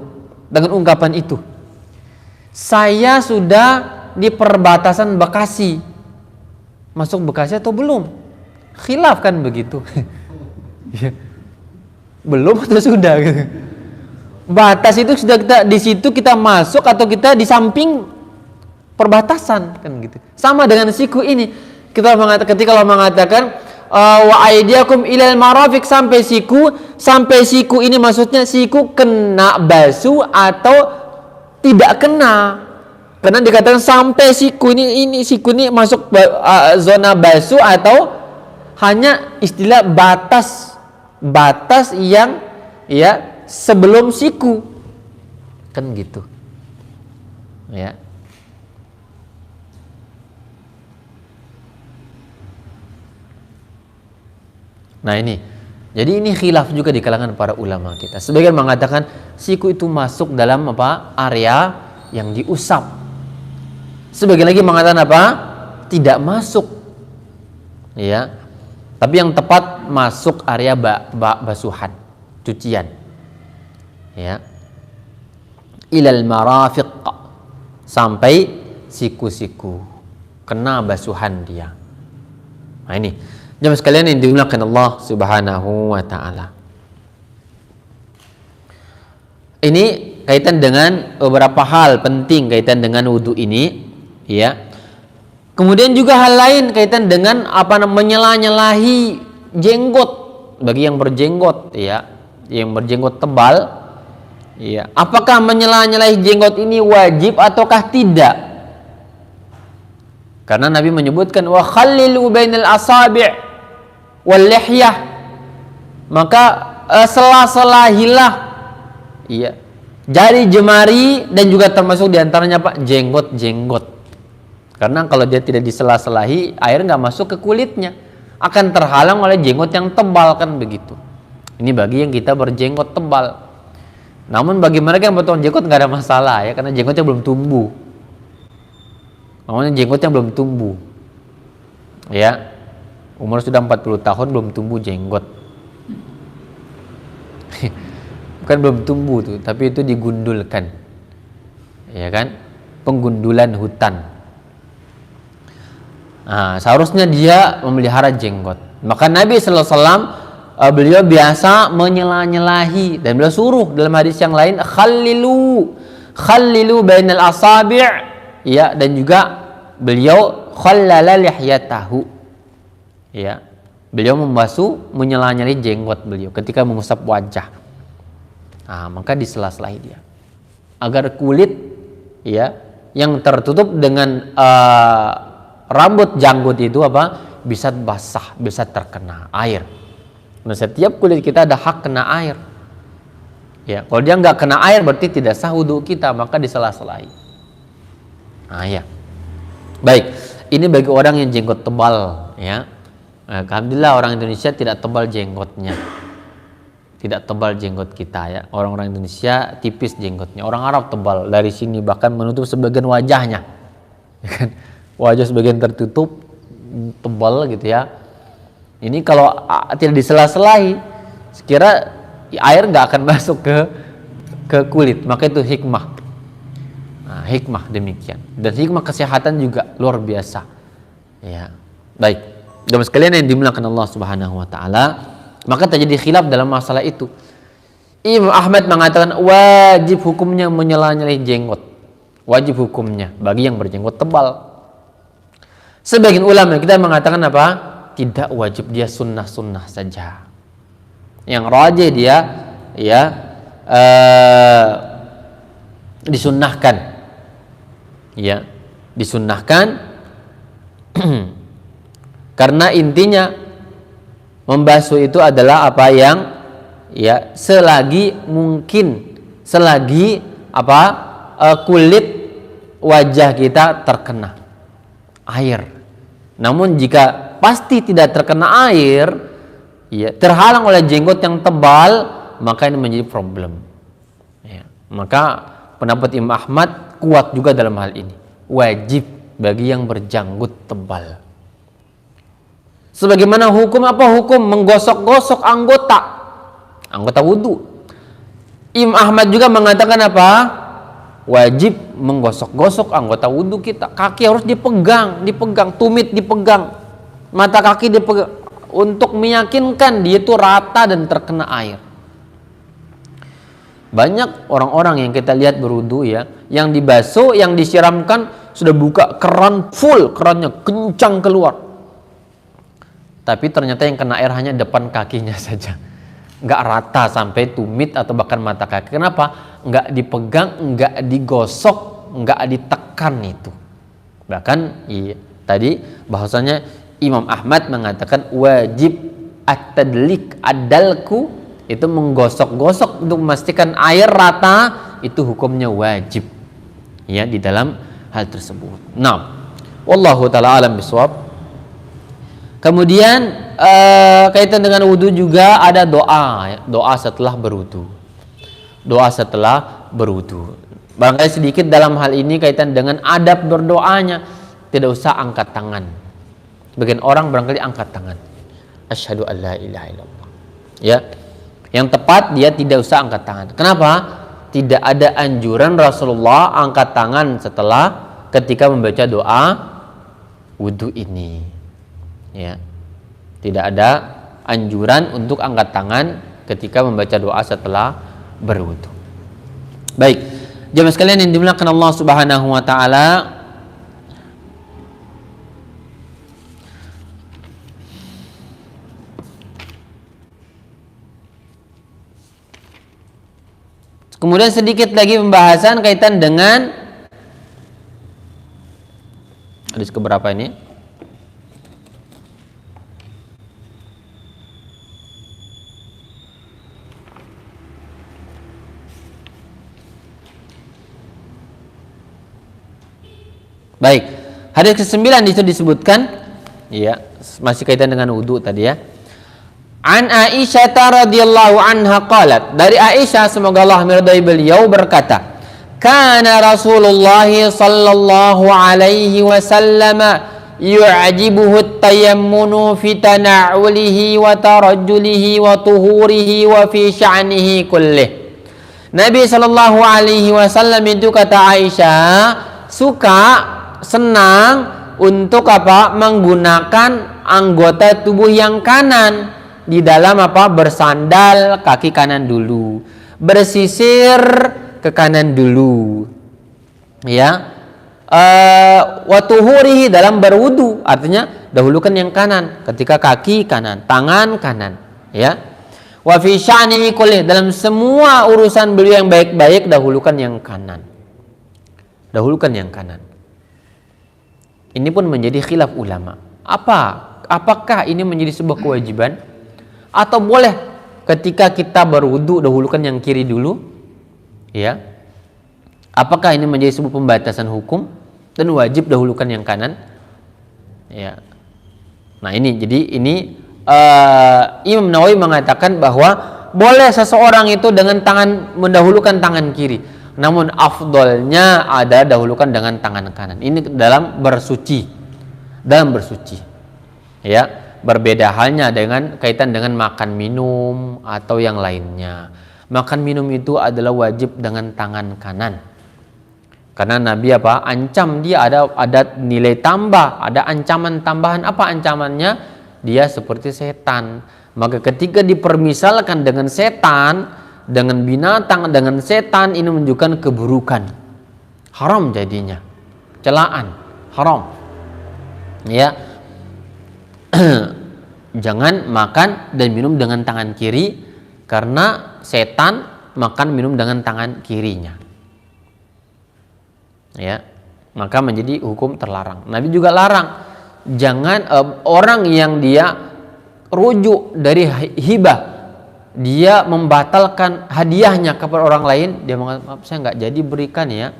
Dengan ungkapan itu, saya sudah di perbatasan Bekasi, masuk Bekasi atau belum? Khilaf kan begitu. Belum atau sudah gitu. Batas itu sudah kita di situ kita masuk atau kita di samping perbatasan kan gitu. Sama dengan siku ini. Ketika Allah mengatakan wa aydiyakum ilal marafiq, sampai siku ini maksudnya siku kena basuh atau tidak kena. Karena dikatakan sampai siku ini siku ini masuk zona basuh atau hanya istilah batas yang ya sebelum siku kan gitu ya. Nah ini, jadi ini khilaf juga di kalangan para ulama kita. Sebagian mengatakan siku itu masuk dalam area yang diusap. Sebagian lagi mengatakan tidak masuk. Ya. Tapi yang tepat masuk area basuhan, cucian. Ya. Ilal marafiq, sampai siku-siku, kena basuhan dia. Nah ini, jemaah sekalian yang dimuliakan Allah Subhanahu wa taala. Ini kaitan dengan beberapa hal penting kaitan dengan wudu ini, ya. Kemudian juga hal lain kaitan dengan menyela-nyalahi jenggot bagi yang berjenggot, ya, yang berjenggot tebal, ya. Apakah menyela-nyalahi jenggot ini wajib ataukah tidak? Karena Nabi menyebutkan wa khallilu bainal asabi' wal lihyah, maka sela-selahilah, iya, jari jemari dan juga termasuk diantaranya apa, jenggot. Karena kalau dia tidak disela-selahi, air nggak masuk ke kulitnya, akan terhalang oleh jenggot yang tebal, kan begitu. Ini bagi yang kita berjenggot tebal. Namun bagi mereka yang potong jenggot nggak ada masalah, ya, karena jenggotnya belum tumbuh. Namanya jenggotnya belum tumbuh, ya. Umur sudah 40 tahun belum tumbuh jenggot. Bukan belum tumbuh tuh, tapi itu digundulkan, ya kan, penggundulan hutan. Nah, seharusnya dia memelihara jenggot. Maka Nabi sallallahu alaihi wasallam beliau biasa menyela-nyalahi, dan beliau suruh dalam hadis yang lain khallilu bainal asabi', ya, dan juga beliau khallala lihyatahu, ya. Beliau membasuh, menyela-nyalahi jenggot beliau ketika mengusap wajah. Nah, maka disela-selahi dia agar kulit, ya, yang tertutup dengan rambut janggut itu bisa basah, bisa terkena air. Nah, setiap kulit kita ada hak kena air, ya. Kalau dia nggak kena air berarti tidak sah wudu kita, maka disela-selahi. Nah, ya. Baik, ini bagi orang yang jenggot tebal, ya. Nah, alhamdulillah orang Indonesia tidak tebal jenggotnya, tidak tebal jenggot kita, ya. Orang-orang Indonesia tipis jenggotnya. Orang Arab tebal dari sini bahkan menutup sebagian wajahnya, ya kan? Wajah sebagian tertutup, tebal gitu, ya. Ini kalau tidak disela-selahi, sekira air nggak akan masuk ke kulit, maka itu hikmah. Nah, hikmah demikian, dan hikmah kesehatan juga luar biasa, ya. Baik, jemaah sekalian yang dimuliakan Allah Subhanahu wa taala, maka terjadi khilaf dalam masalah itu. Imam Ahmad mengatakan wajib hukumnya menyela-nyalahi jenggot, wajib hukumnya bagi yang berjenggot tebal. Sebagian ulama kita mengatakan apa? Tidak wajib, dia sunnah-sunnah saja. Yang rajih dia, ya, disunnahkan, ya, disunnahkan. Karena intinya membasuh itu adalah apa yang, ya, selagi mungkin, selagi kulit wajah kita terkena air. Namun jika pasti tidak terkena air, ya, terhalang oleh jenggot yang tebal, maka ini menjadi problem, ya. Maka pendapat Imam Ahmad kuat juga dalam hal ini, wajib bagi yang berjanggut tebal. Sebagaimana hukum menggosok-gosok anggota wudu. Imam Ahmad juga mengatakan apa? Wajib menggosok-gosok anggota wudu kita. Kaki harus dipegang, tumit dipegang, mata kaki dipegang, untuk meyakinkan dia itu rata dan terkena air. Banyak orang-orang yang kita lihat berwudu, ya, yang dibasuh, yang disiramkan sudah buka keran full, kerannya kencang keluar, tapi ternyata yang kena air hanya depan kakinya saja, nggak rata sampai tumit atau bahkan mata kaki. Kenapa? Nggak dipegang, nggak digosok, nggak ditekan itu. Bahkan tadi bahwasanya Imam Ahmad mengatakan wajib at-tadlik, adalku, itu menggosok-gosok untuk memastikan air rata, itu hukumnya wajib, ya, di dalam hal tersebut. Nah, wallahu taala alam bisawab. Kemudian kaitan dengan wudu juga ada doa, ya, doa setelah berwudu. Doa setelah berwudu. Barangkali sedikit dalam hal ini kaitan dengan adab berdoanya, tidak usah angkat tangan. Sebagian orang barangkali angkat tangan, asyhadu an la ilaha illallah, ya. Yang tepat dia tidak usah angkat tangan. Kenapa? Tidak ada anjuran Rasulullah angkat tangan setelah ketika membaca doa wudu ini. Ya. Tidak ada anjuran untuk angkat tangan ketika membaca doa setelah berwudu. Baik, jemaah sekalian yang dimuliakan Allah Subhanahu wa taala, kemudian sedikit lagi pembahasan kaitan dengan hadis keberapa ini? Baik, hadis ke-9 itu disebutkan, ya, masih kaitan dengan wudu tadi ya. An Aisyah radhiyallahu anha qalat, dari Aisyah semoga Allah meridai beliau berkata, kana Rasulullah sallallahu alaihi wasallam yu'jibuhu at-tayammunu fi tana'ulihi wa tarajjulihi wa tuhurihi wa fi sya'nihi kullih. Nabi sallallahu alaihi wasallam itu kata Aisyah suka, senang untuk apa? Menggunakan anggota tubuh yang kanan di dalam apa? Bersandal kaki kanan dulu, bersisir ke kanan dulu, ya. Wa tuhurihi dalam berwudu, artinya dahulukan yang kanan ketika kaki kanan, tangan kanan, ya. Wa fi sya'nihi kullih, dalam semua urusan beliau yang baik-baik dahulukan yang kanan. Dahulukan yang kanan. Ini pun menjadi khilaf ulama. Apakah ini menjadi sebuah kewajiban atau boleh ketika kita berwudu dahulukan yang kiri dulu? Ya. Apakah ini menjadi sebuah pembatasan hukum dan wajib dahulukan yang kanan? Ya. Nah, ini Imam Nawawi mengatakan bahwa boleh seseorang itu dengan tangan mendahulukan tangan kiri, namun afdolnya ada dahulukan dengan tangan kanan. Ini dalam bersuci. Ya, berbeda halnya dengan kaitan dengan makan minum atau yang lainnya. Makan minum itu adalah wajib dengan tangan kanan. Karena Nabi ancam dia ada nilai tambah, ada ancaman tambahan. Apa ancamannya? Dia seperti setan. Maka ketika dipermisalkan dengan setan, dengan binatang, dengan setan, ini menunjukkan keburukan, haram jadinya, celaan, haram, ya. Jangan makan dan minum dengan tangan kiri, karena setan makan minum dengan tangan kirinya, ya. Maka menjadi hukum terlarang. Nabi juga larang, jangan orang yang dia rujuk dari hibah, dia membatalkan hadiahnya kepada orang lain, dia mengatakan, maaf saya nggak jadi berikan ya,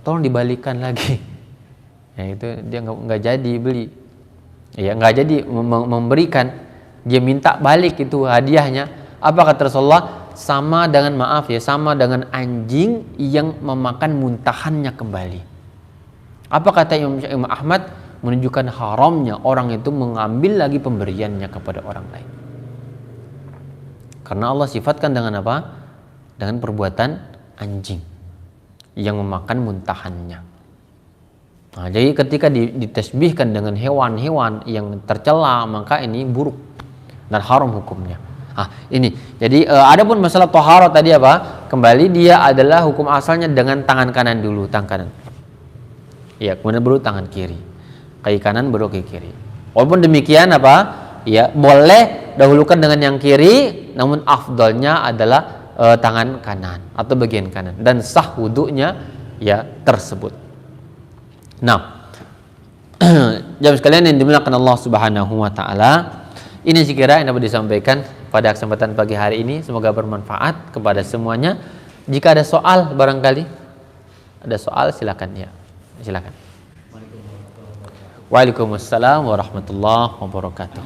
tolong dibalikan lagi. Ya, itu dia nggak jadi beli, ya nggak jadi memberikan, dia minta balik itu hadiahnya. Apa kata Rasulullah? Sama dengan sama dengan anjing yang memakan muntahannya kembali. Apa kata Imam Ahmad? Menunjukkan haramnya orang itu mengambil lagi pemberiannya kepada orang lain. Karena Allah sifatkan dengan apa? Dengan perbuatan anjing yang memakan muntahannya. Nah, jadi ketika ditasbihkan dengan hewan-hewan yang tercela, maka ini buruk dan haram hukumnya. Ini. Jadi adapun masalah taharah tadi kembali dia adalah hukum asalnya dengan tangan kanan dulu, tangan kanan. Ya, kemudian baru tangan kiri. Kaki kanan baru kaki kiri. Walaupun demikian ya boleh dahulukan dengan yang kiri, namun afdalnya adalah tangan kanan atau bagian kanan, dan sah wudunya ya tersebut. Nah, jamaah sekalian yang dimuliakan Allah Subhanahu wa taala, ini sekira yang dapat disampaikan pada kesempatan pagi hari ini, semoga bermanfaat kepada semuanya. Jika ada soal barangkali ada soal silakan ya. Silakan. Waalaikumsalam warahmatullahi wabarakatuh.